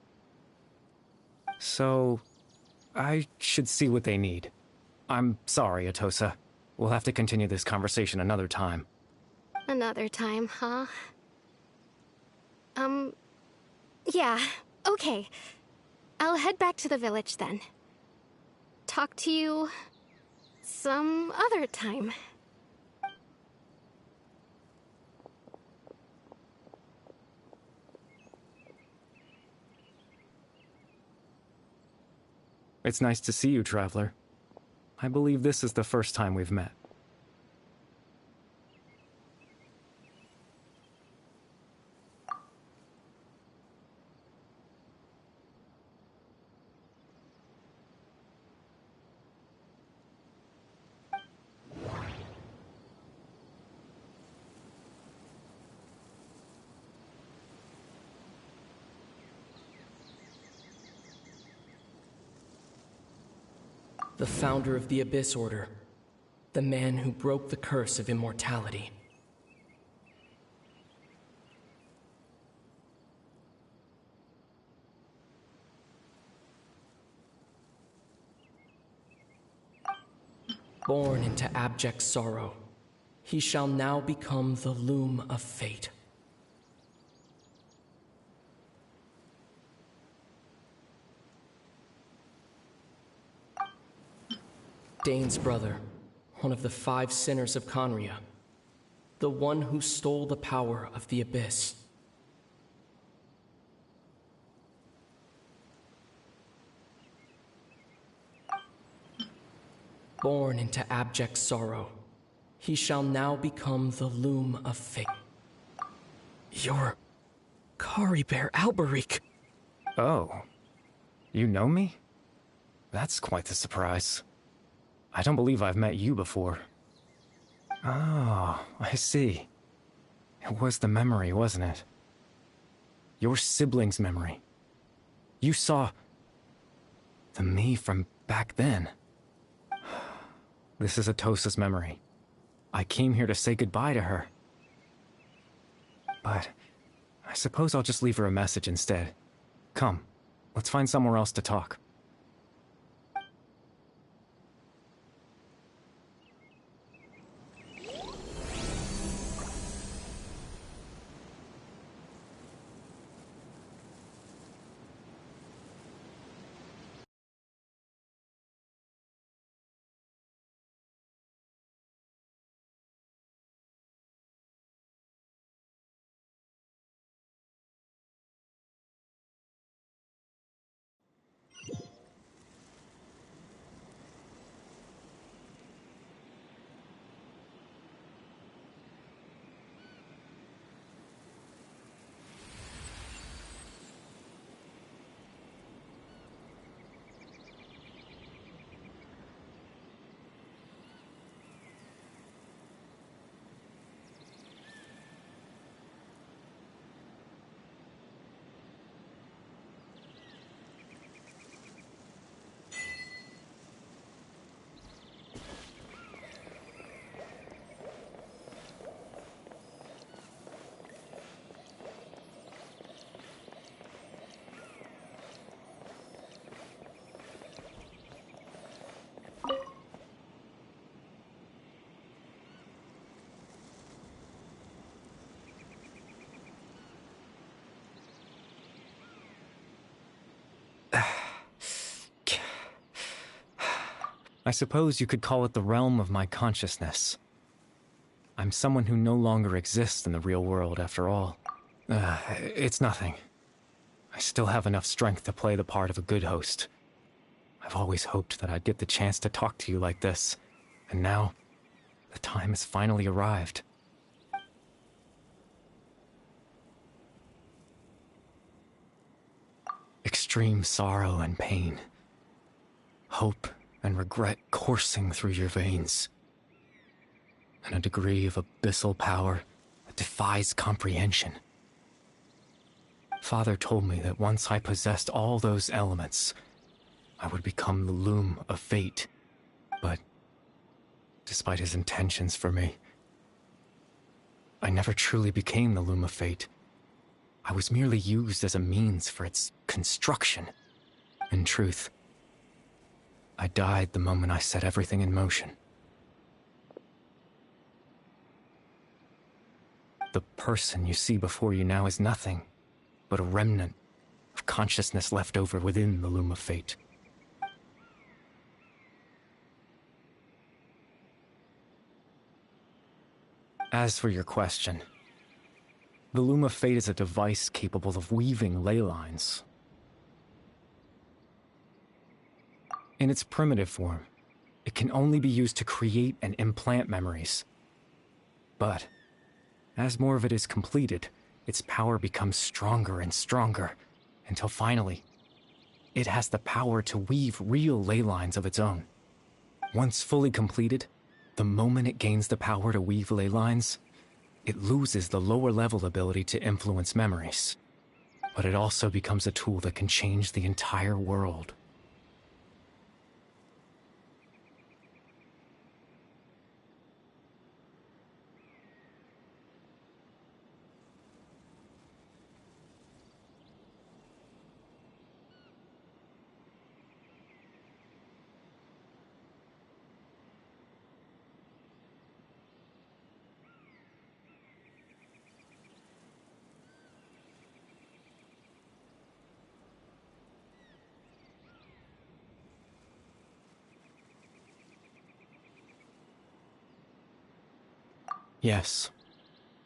So, I should see what they need. I'm sorry, Atosa. We'll have to continue this conversation another time. Another time, huh? Yeah, okay. I'll head back to the village then. Talk to you some other time. It's nice to see you, Traveler. I believe this is the first time we've met. The founder of the Abyss Order. The man who broke the curse of immortality. Born into abject sorrow, he shall now become the loom of fate. Dane's brother, one of the 5 sinners of Conria. The one who stole the power of the Abyss. Born into abject sorrow, he shall now become the loom of fate. You're Kari Bear Alberic. Oh. You know me? That's quite the surprise. I don't believe I've met you before. Oh, I see. It was the memory, wasn't it? Your sibling's memory. You saw the me from back then. This is Atosa's memory. I came here to say goodbye to her. But I suppose I'll just leave her a message instead. Come, let's find somewhere else to talk. I suppose you could call it the realm of my consciousness. I'm someone who no longer exists in the real world, after all. It's nothing. I still have enough strength to play the part of a good host. I've always hoped that I'd get the chance to talk to you like this, and now, the time has finally arrived. Extreme sorrow and pain. Hope and regret coursing through your veins. And a degree of abyssal power that defies comprehension. Father told me that once I possessed all those elements, I would become the loom of fate. But, despite his intentions for me, I never truly became the loom of fate. I was merely used as a means for its construction. In truth, I died the moment I set everything in motion. The person you see before you now is nothing but a remnant of consciousness left over within the loom of fate. As for your question, the loom of fate is a device capable of weaving ley lines. In its primitive form, it can only be used to create and implant memories. But, as more of it is completed, its power becomes stronger and stronger, until finally, it has the power to weave real ley lines of its own. Once fully completed, the moment it gains the power to weave ley lines, it loses the lower-level ability to influence memories. But it also becomes a tool that can change the entire world. Yes.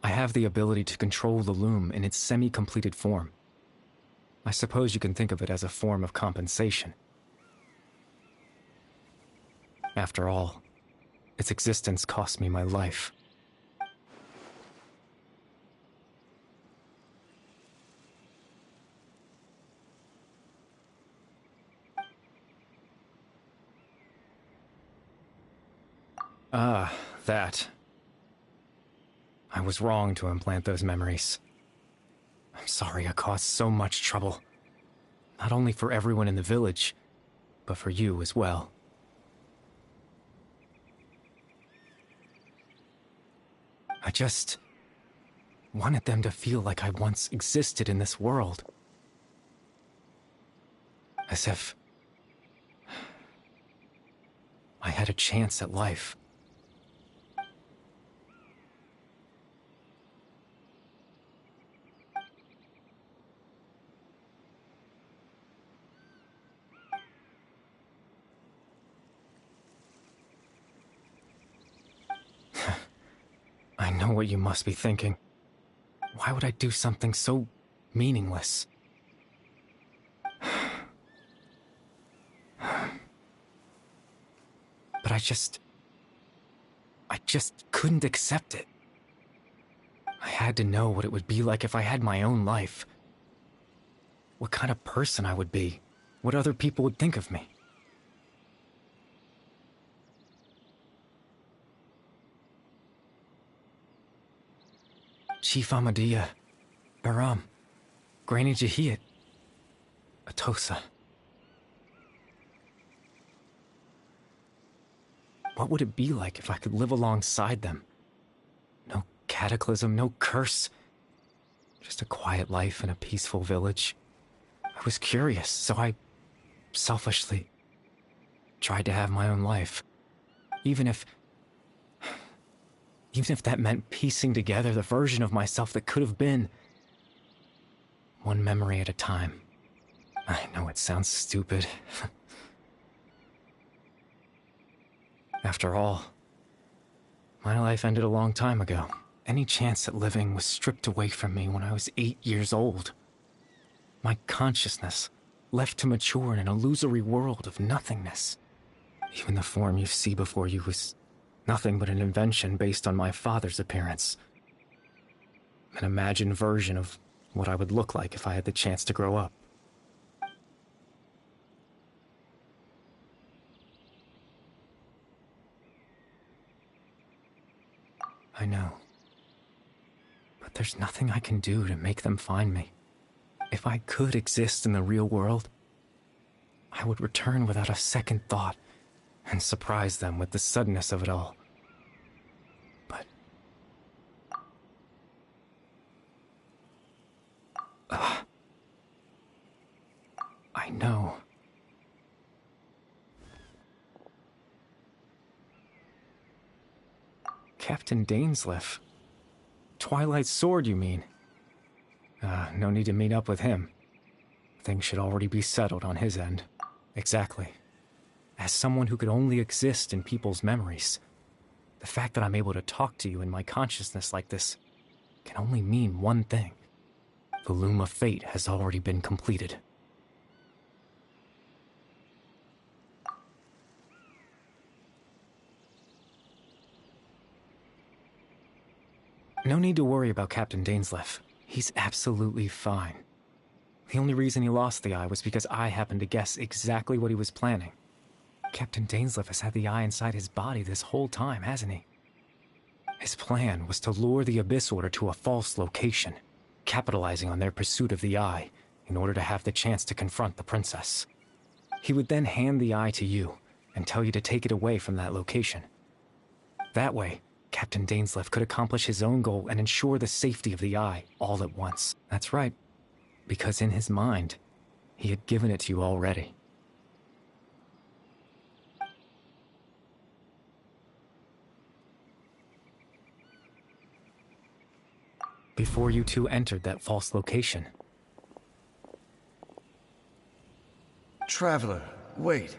I have the ability to control the loom in its semi-completed form. I suppose you can think of it as a form of compensation. After all, its existence cost me my life. Ah, that. I was wrong to implant those memories. I'm sorry I caused so much trouble. Not only for everyone in the village, but for you as well. I just wanted them to feel like I once existed in this world. As if I had a chance at life. I know what you must be thinking. Why would I do something so meaningless? But I just couldn't accept it. I had to know what it would be like if I had my own life. What kind of person I would be. What other people would think of me. Chief Ahmadiyya, Baram, Granny Jahiyat, Atosa. What would it be like if I could live alongside them? No cataclysm, no curse. Just a quiet life in a peaceful village. I was curious, so I selfishly tried to have my own life. Even if that meant piecing together the version of myself that could have been. One memory at a time. I know it sounds stupid. After all, my life ended a long time ago. Any chance at living was stripped away from me when I was 8 years old. My consciousness left to mature in an illusory world of nothingness. Even the form you see before you was nothing but an invention based on my father's appearance. An imagined version of what I would look like if I had the chance to grow up. I know. But there's nothing I can do to make them find me. If I could exist in the real world, I would return without a second thought and surprise them with the suddenness of it all. But I know. Captain Dainsleif. Twilight Sword, you mean? No need to meet up with him. Things should already be settled on his end. Exactly. As someone who could only exist in people's memories, the fact that I'm able to talk to you in my consciousness like this can only mean one thing. The loom of fate has already been completed. No need to worry about Captain Dainsleif. He's absolutely fine. The only reason he lost the eye was because I happened to guess exactly what he was planning. Captain Dainsleif has had the eye inside his body this whole time, hasn't he? His plan was to lure the Abyss Order to a false location, capitalizing on their pursuit of the eye in order to have the chance to confront the princess. He would then hand the eye to you and tell you to take it away from that location. That way, Captain Dainsleif could accomplish his own goal and ensure the safety of the eye all at once. That's right, because in his mind, he had given it to you already. Before you two entered that false location. Traveler, wait.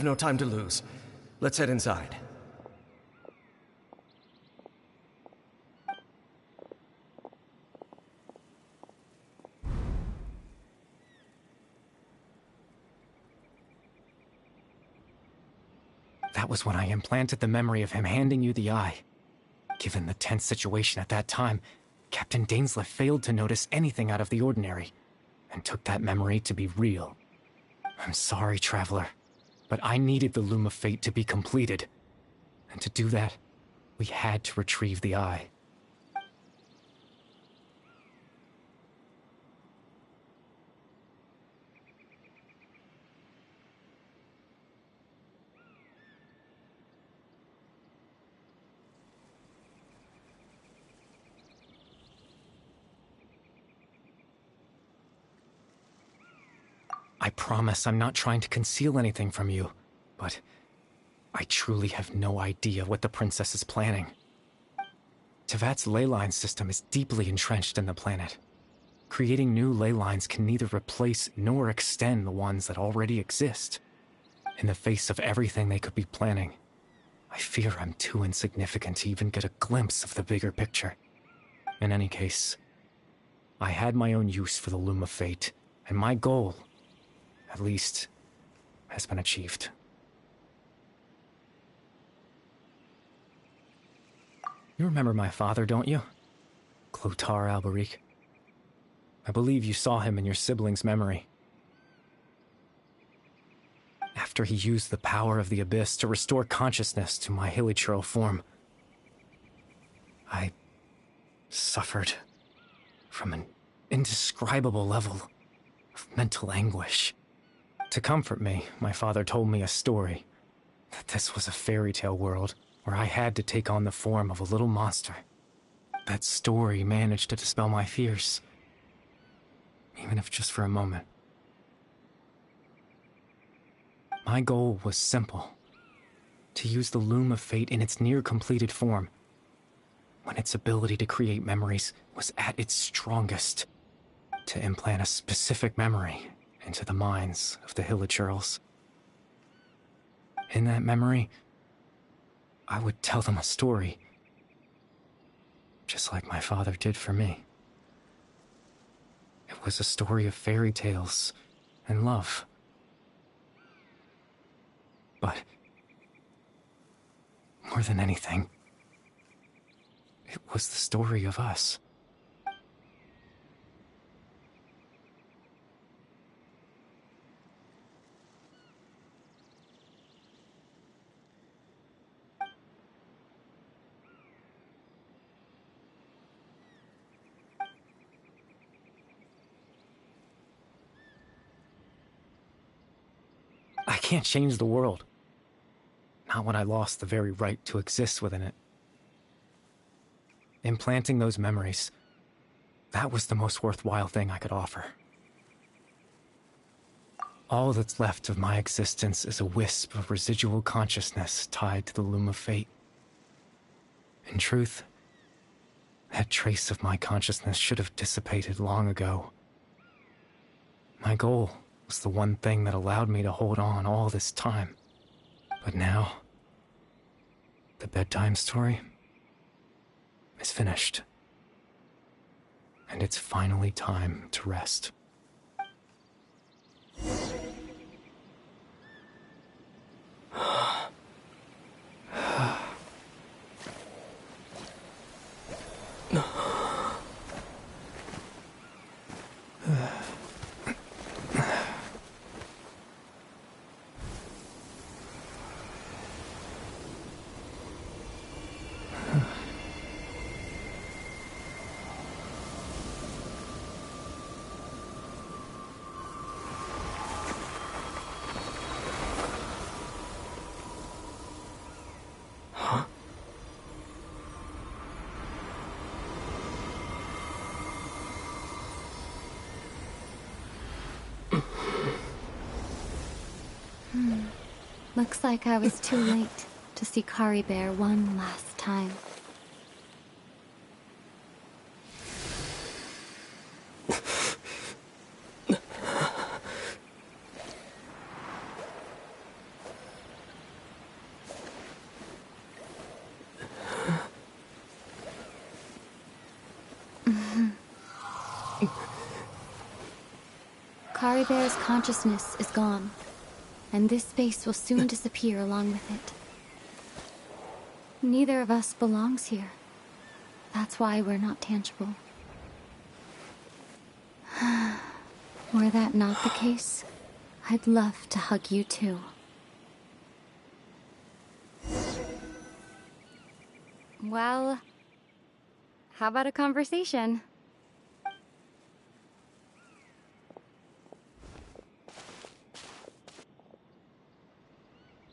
We've no time to lose. Let's head inside. That was when I implanted the memory of him handing you the eye. Given the tense situation at that time, Captain Dainsleif failed to notice anything out of the ordinary, and took that memory to be real. I'm sorry, Traveler, but I needed the Loom of Fate to be completed. And to do that, we had to retrieve the eye. I promise I'm not trying to conceal anything from you, but I truly have no idea what the princess is planning. Tevat's ley line system is deeply entrenched in the planet. Creating new ley lines can neither replace nor extend the ones that already exist. In the face of everything they could be planning, I fear I'm too insignificant to even get a glimpse of the bigger picture. In any case, I had my own use for the Loom of Fate, and my goal, at least, has been achieved. You remember my father, don't you? Clotar Alberic. I believe you saw him in your sibling's memory. After he used the power of the Abyss to restore consciousness to my hilichurl form, I suffered from an indescribable level of mental anguish. To comfort me, my father told me a story, that this was a fairy tale world where I had to take on the form of a little monster. That story managed to dispel my fears, even if just for a moment. My goal was simple, to use the Loom of Fate in its near-completed form, when its ability to create memories was at its strongest, to implant a specific memory into the minds of the hilichurls. In that memory, I would tell them a story, just like my father did for me. It was a story of fairy tales and love. But more than anything, it was the story of us. I can't change the world. Not when I lost the very right to exist within it. Implanting those memories, that was the most worthwhile thing I could offer. All that's left of my existence is a wisp of residual consciousness tied to the Loom of Fate. In truth, that trace of my consciousness should have dissipated long ago. My goal was the one thing that allowed me to hold on all this time. But now, the bedtime story is finished. And it's finally time to rest. Looks like I was too late to see Kari Bear one last time. Karibear's consciousness is gone, and this space will soon disappear along with it. Neither of us belongs here. That's why we're not tangible. Were that not the case, I'd love to hug you too. Well, how about a conversation?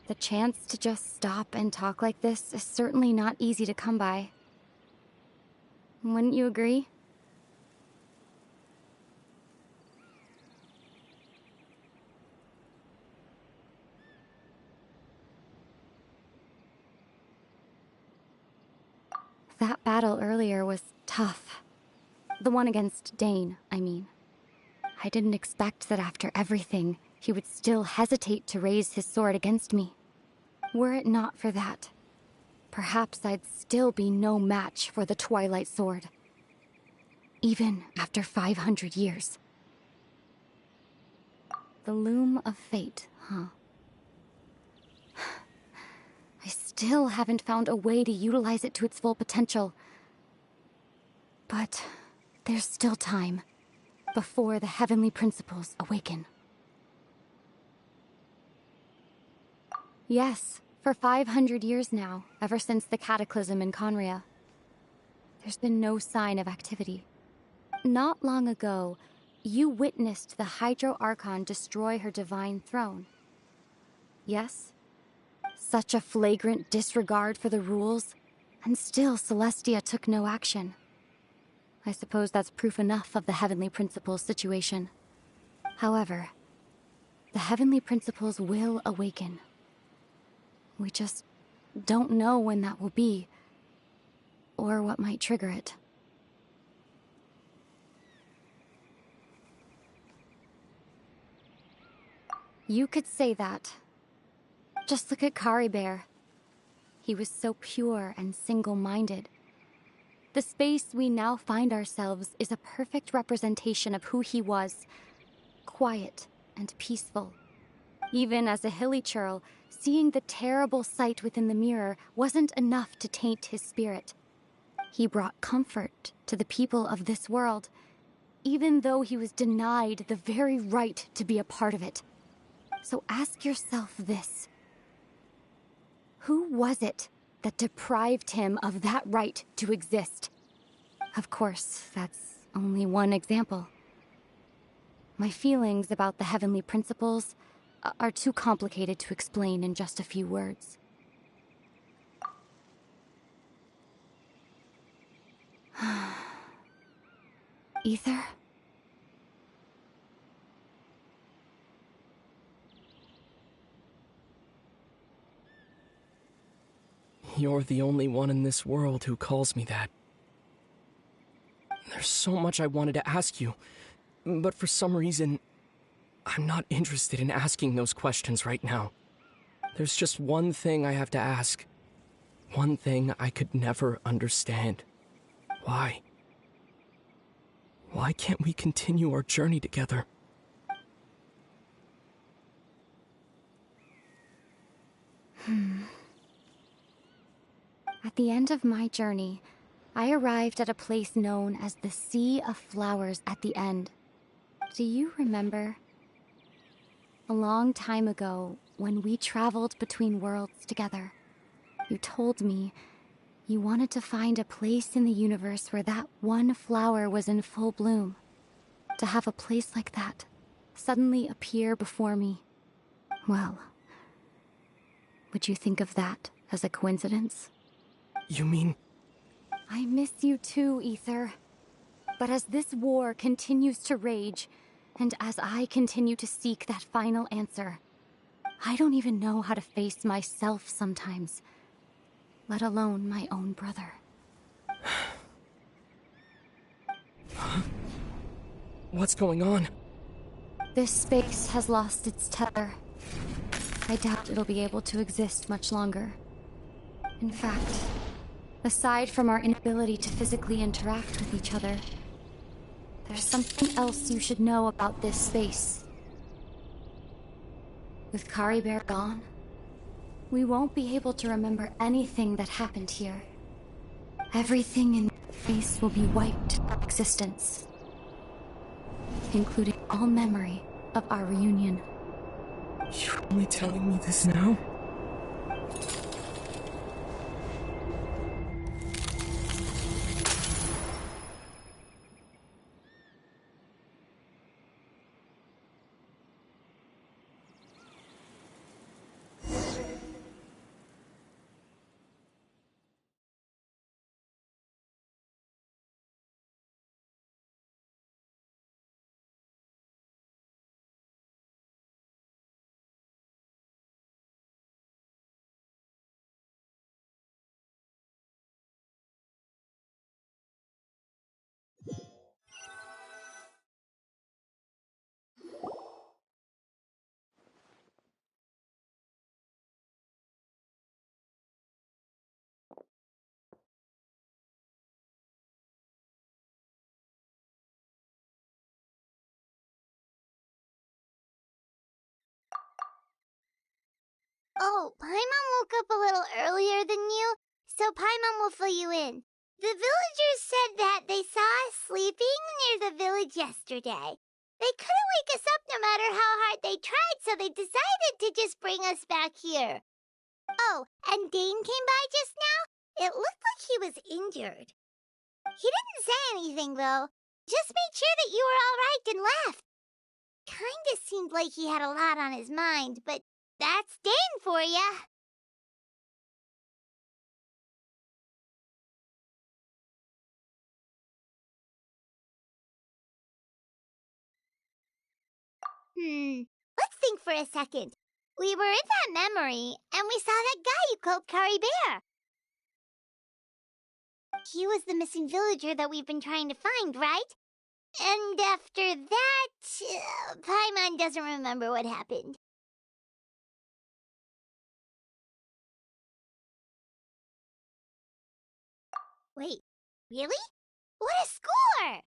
The chance to just stop and talk like this is certainly not easy to come by. Wouldn't you agree? That battle earlier was tough. The one against Dane, I mean. I didn't expect that after everything, he would still hesitate to raise his sword against me. Were it not for that, perhaps I'd still be no match for the Twilight Sword. Even after 500 years. The loom of fate, huh? I still haven't found a way to utilize it to its full potential. But there's still time before the heavenly principles awaken. Yes, for 500 years now, ever since the cataclysm in Conria. There's been no sign of activity. Not long ago, you witnessed the Hydro Archon destroy her divine throne. Yes? Such a flagrant disregard for the rules, and still Celestia took no action. I suppose that's proof enough of the Heavenly Principles situation. However, the Heavenly Principles will awaken. We just don't know when that will be, or what might trigger it. You could say that. Just look at Karibear. He was so pure and single-minded. The space we now find ourselves is a perfect representation of who he was. Quiet and peaceful. Even as a hilly churl, seeing the terrible sight within the mirror wasn't enough to taint his spirit. He brought comfort to the people of this world, even though he was denied the very right to be a part of it. So ask yourself this. Who was it that deprived him of that right to exist? Of course, that's only one example. My feelings about the Heavenly Principles are too complicated to explain in just a few words. Ether? You're the only one in this world who calls me that. There's so much I wanted to ask you, but for some reason, I'm not interested in asking those questions right now. There's just one thing I have to ask. One thing I could never understand. Why? Why can't we continue our journey together? At the end of my journey, I arrived at a place known as the Sea of Flowers at the End. Do you remember? A long time ago, when we traveled between worlds together, you told me you wanted to find a place in the universe where that one flower was in full bloom. To have a place like that suddenly appear before me. Well, would you think of that as a coincidence? You mean... I miss you too, Ether. But as this war continues to rage, and as I continue to seek that final answer, I don't even know how to face myself sometimes, let alone my own brother. What's going on? This space has lost its tether. I doubt it'll be able to exist much longer. In fact, aside from our inability to physically interact with each other, There's something else you should know about this space. With Kari Bear gone, we won't be able to remember anything that happened here. Everything in the space will be wiped from existence, including all memory of our reunion. You're only telling me this now? Oh, Paimon woke up a little earlier than you, so Paimon will fill you in. The villagers said that they saw us sleeping near the village yesterday. They couldn't wake us up no matter how hard they tried, so they decided to just bring us back here. Oh, and Dane came by just now. It looked like he was injured. He didn't say anything, though. Just made sure that you were all right and left. Kinda seemed like he had a lot on his mind, but that's Dane for ya. Let's think for a second. We were in that memory, and we saw that guy you called Kari Bear. He was the missing villager that we've been trying to find, right? And after that, Paimon doesn't remember what happened. Wait, really? What a score!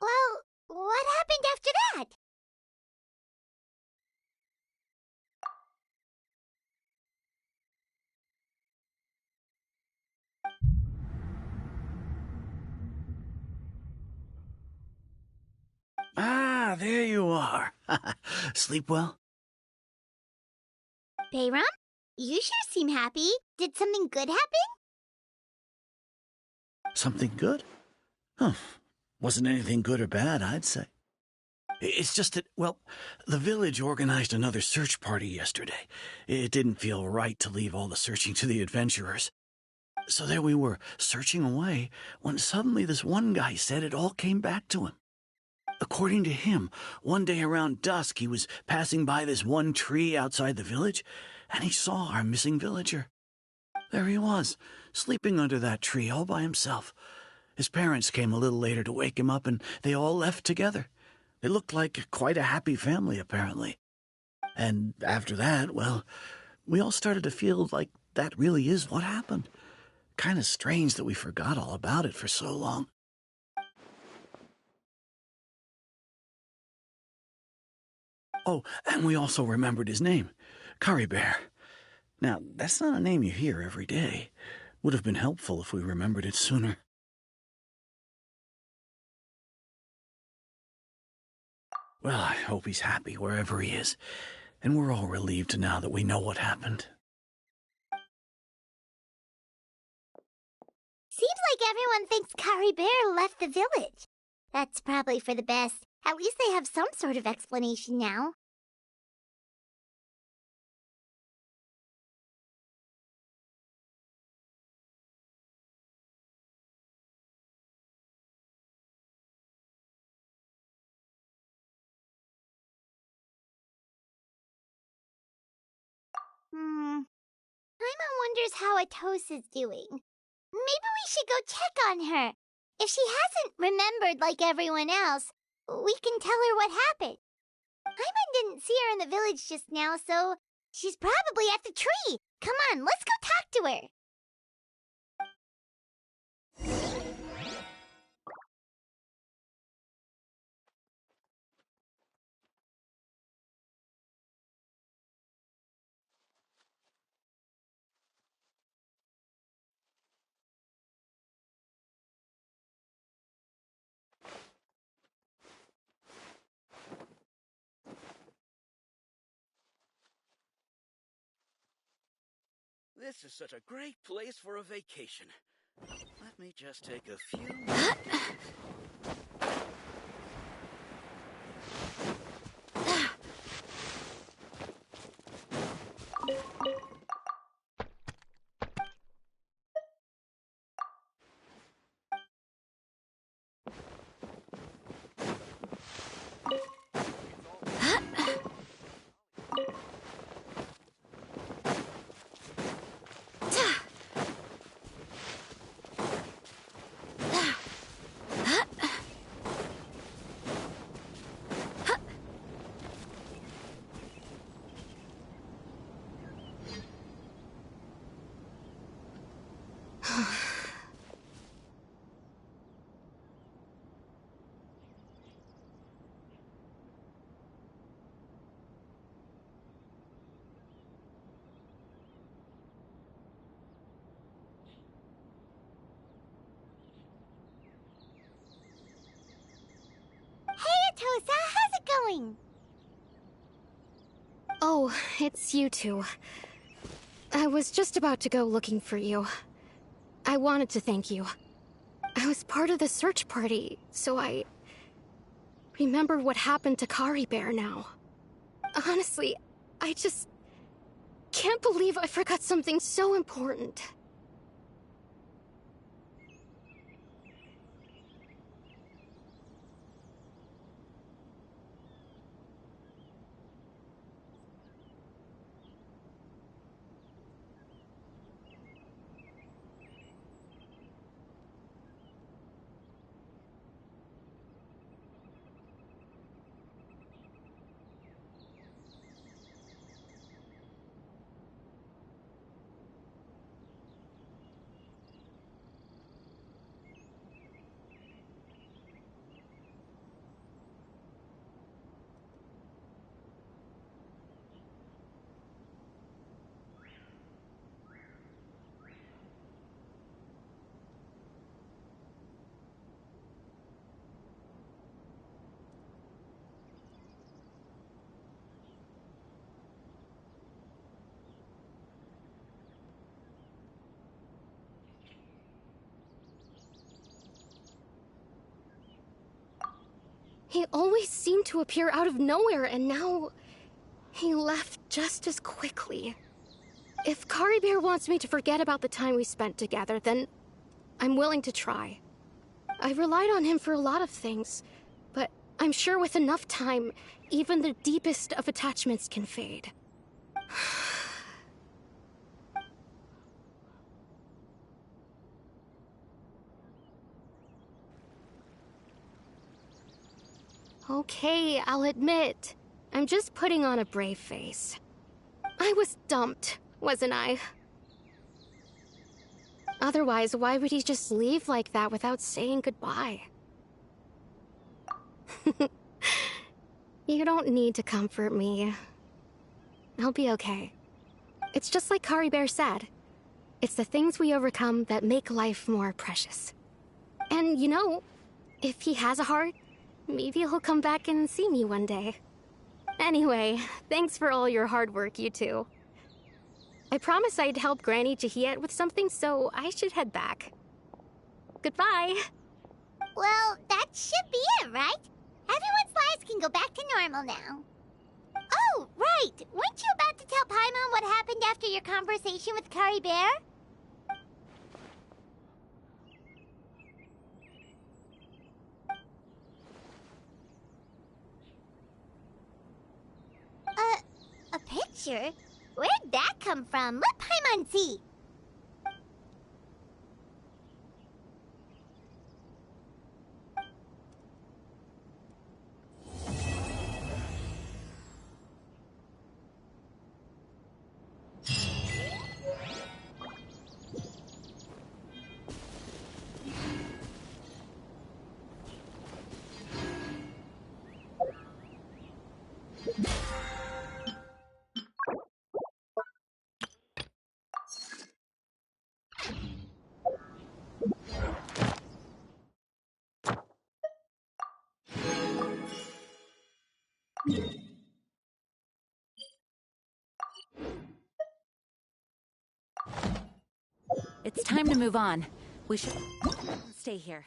Well, what happened after that? Ah, there you are. Sleep well? Bayram, you sure seem happy. Did something good happen? Something good? Huh. Wasn't anything good or bad, I'd say. It's just that, well, the village organized another search party yesterday. It didn't feel right to leave all the searching to the adventurers. So there we were, searching away, when suddenly this one guy said it all came back to him. According to him, one day around dusk he was passing by this one tree outside the village, and he saw our missing villager. There he was, sleeping under that tree all by himself. His parents came a little later to wake him up, and they all left together. They looked like quite a happy family, apparently. And after that, well, we all started to feel like that really is what happened. Kind of strange that we forgot all about it for so long. Oh, and we also remembered his name, Kari Bear. Now, that's not a name you hear every day. Would have been helpful if we remembered it sooner. Well, I hope he's happy wherever he is, and we're all relieved now that we know what happened. Seems like everyone thinks Kari Bear left the village. That's probably for the best. At least they have some sort of explanation now. Paimon wonders how Atosa's doing. Maybe we should go check on her. If she hasn't remembered like everyone else, we can tell her what happened. Paimon didn't see her in the village just now, so she's probably at the tree. Come on, let's go talk to her. This is such a great place for a vacation. Let me just take a few... Hey, Atosa, how's it going? Oh, it's you two. I was just about to go looking for you. I wanted to thank you. I was part of the search party, so I remember what happened to Kari Bear now. Honestly, I just can't believe I forgot something so important. He always seemed to appear out of nowhere, and now he left just as quickly. If Kari Bear wants me to forget about the time we spent together, then I'm willing to try. I relied on him for a lot of things, but I'm sure with enough time, even the deepest of attachments can fade. Okay, I'll admit, I'm just putting on a brave face. I was dumped, wasn't I? Otherwise, why would he just leave like that without saying goodbye? You don't need to comfort me. I'll be okay. It's just like Kari Bear said. It's the things we overcome that make life more precious. And you know, if he has a heart, maybe he'll come back and see me one day. Anyway, thanks for all your hard work, you two. I promised I'd help Granny Jahiet with something, so I should head back. Goodbye. Well, that should be it, right? Everyone's lives can go back to normal now. Oh, right! Weren't you about to tell Paimon what happened after your conversation with Kari Bear? A picture? Where'd that come from? Let Paimon see. It's time to move on. We should stay here.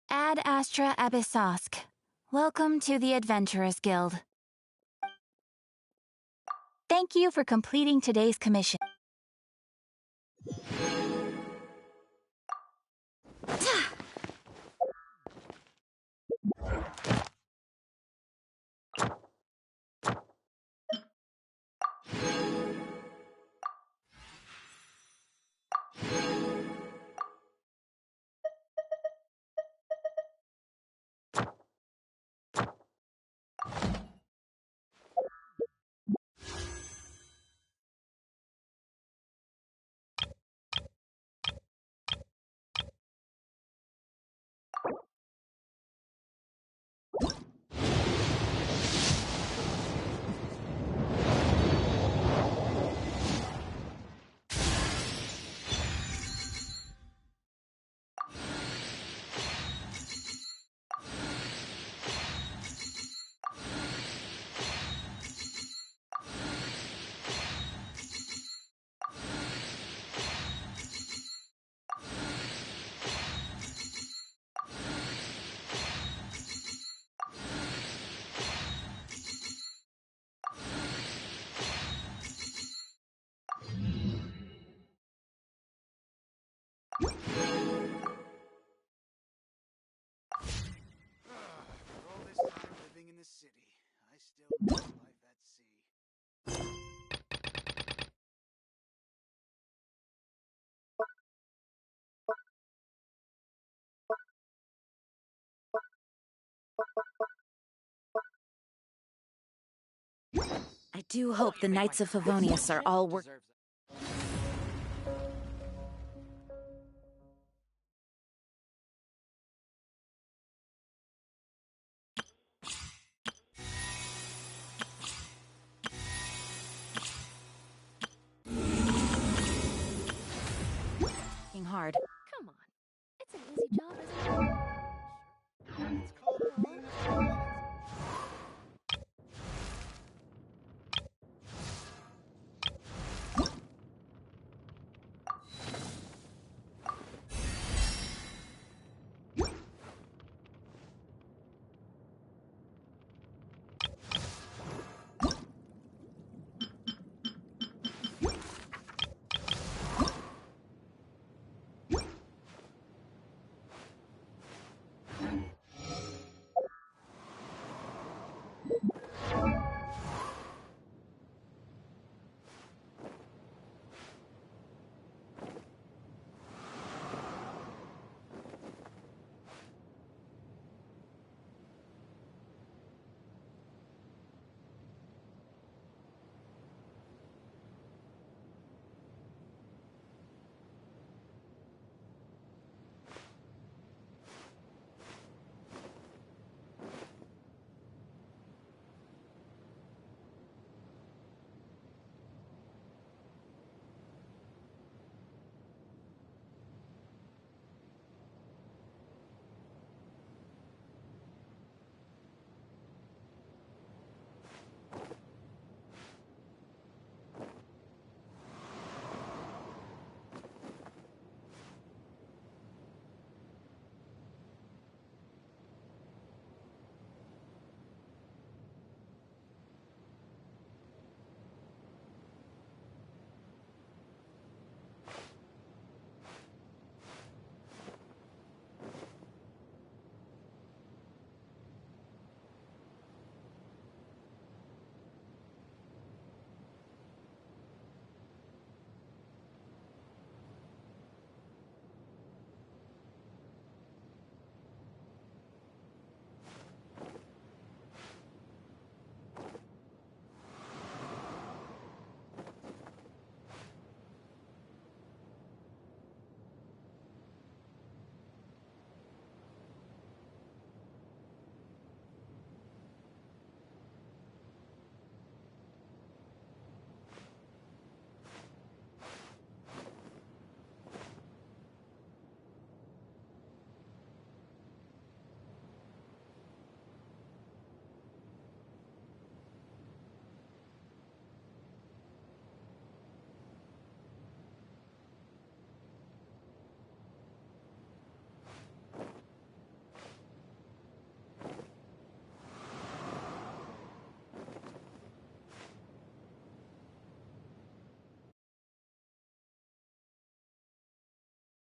Ad Astra Abyssosk. Welcome to the Adventurers Guild. Thank you for completing today's commission. For all this time living in the city, I still miss life at sea. I do hope the Knights of Favonius are all working. Hard. Come on. It's an easy job, isn't it? It's called being a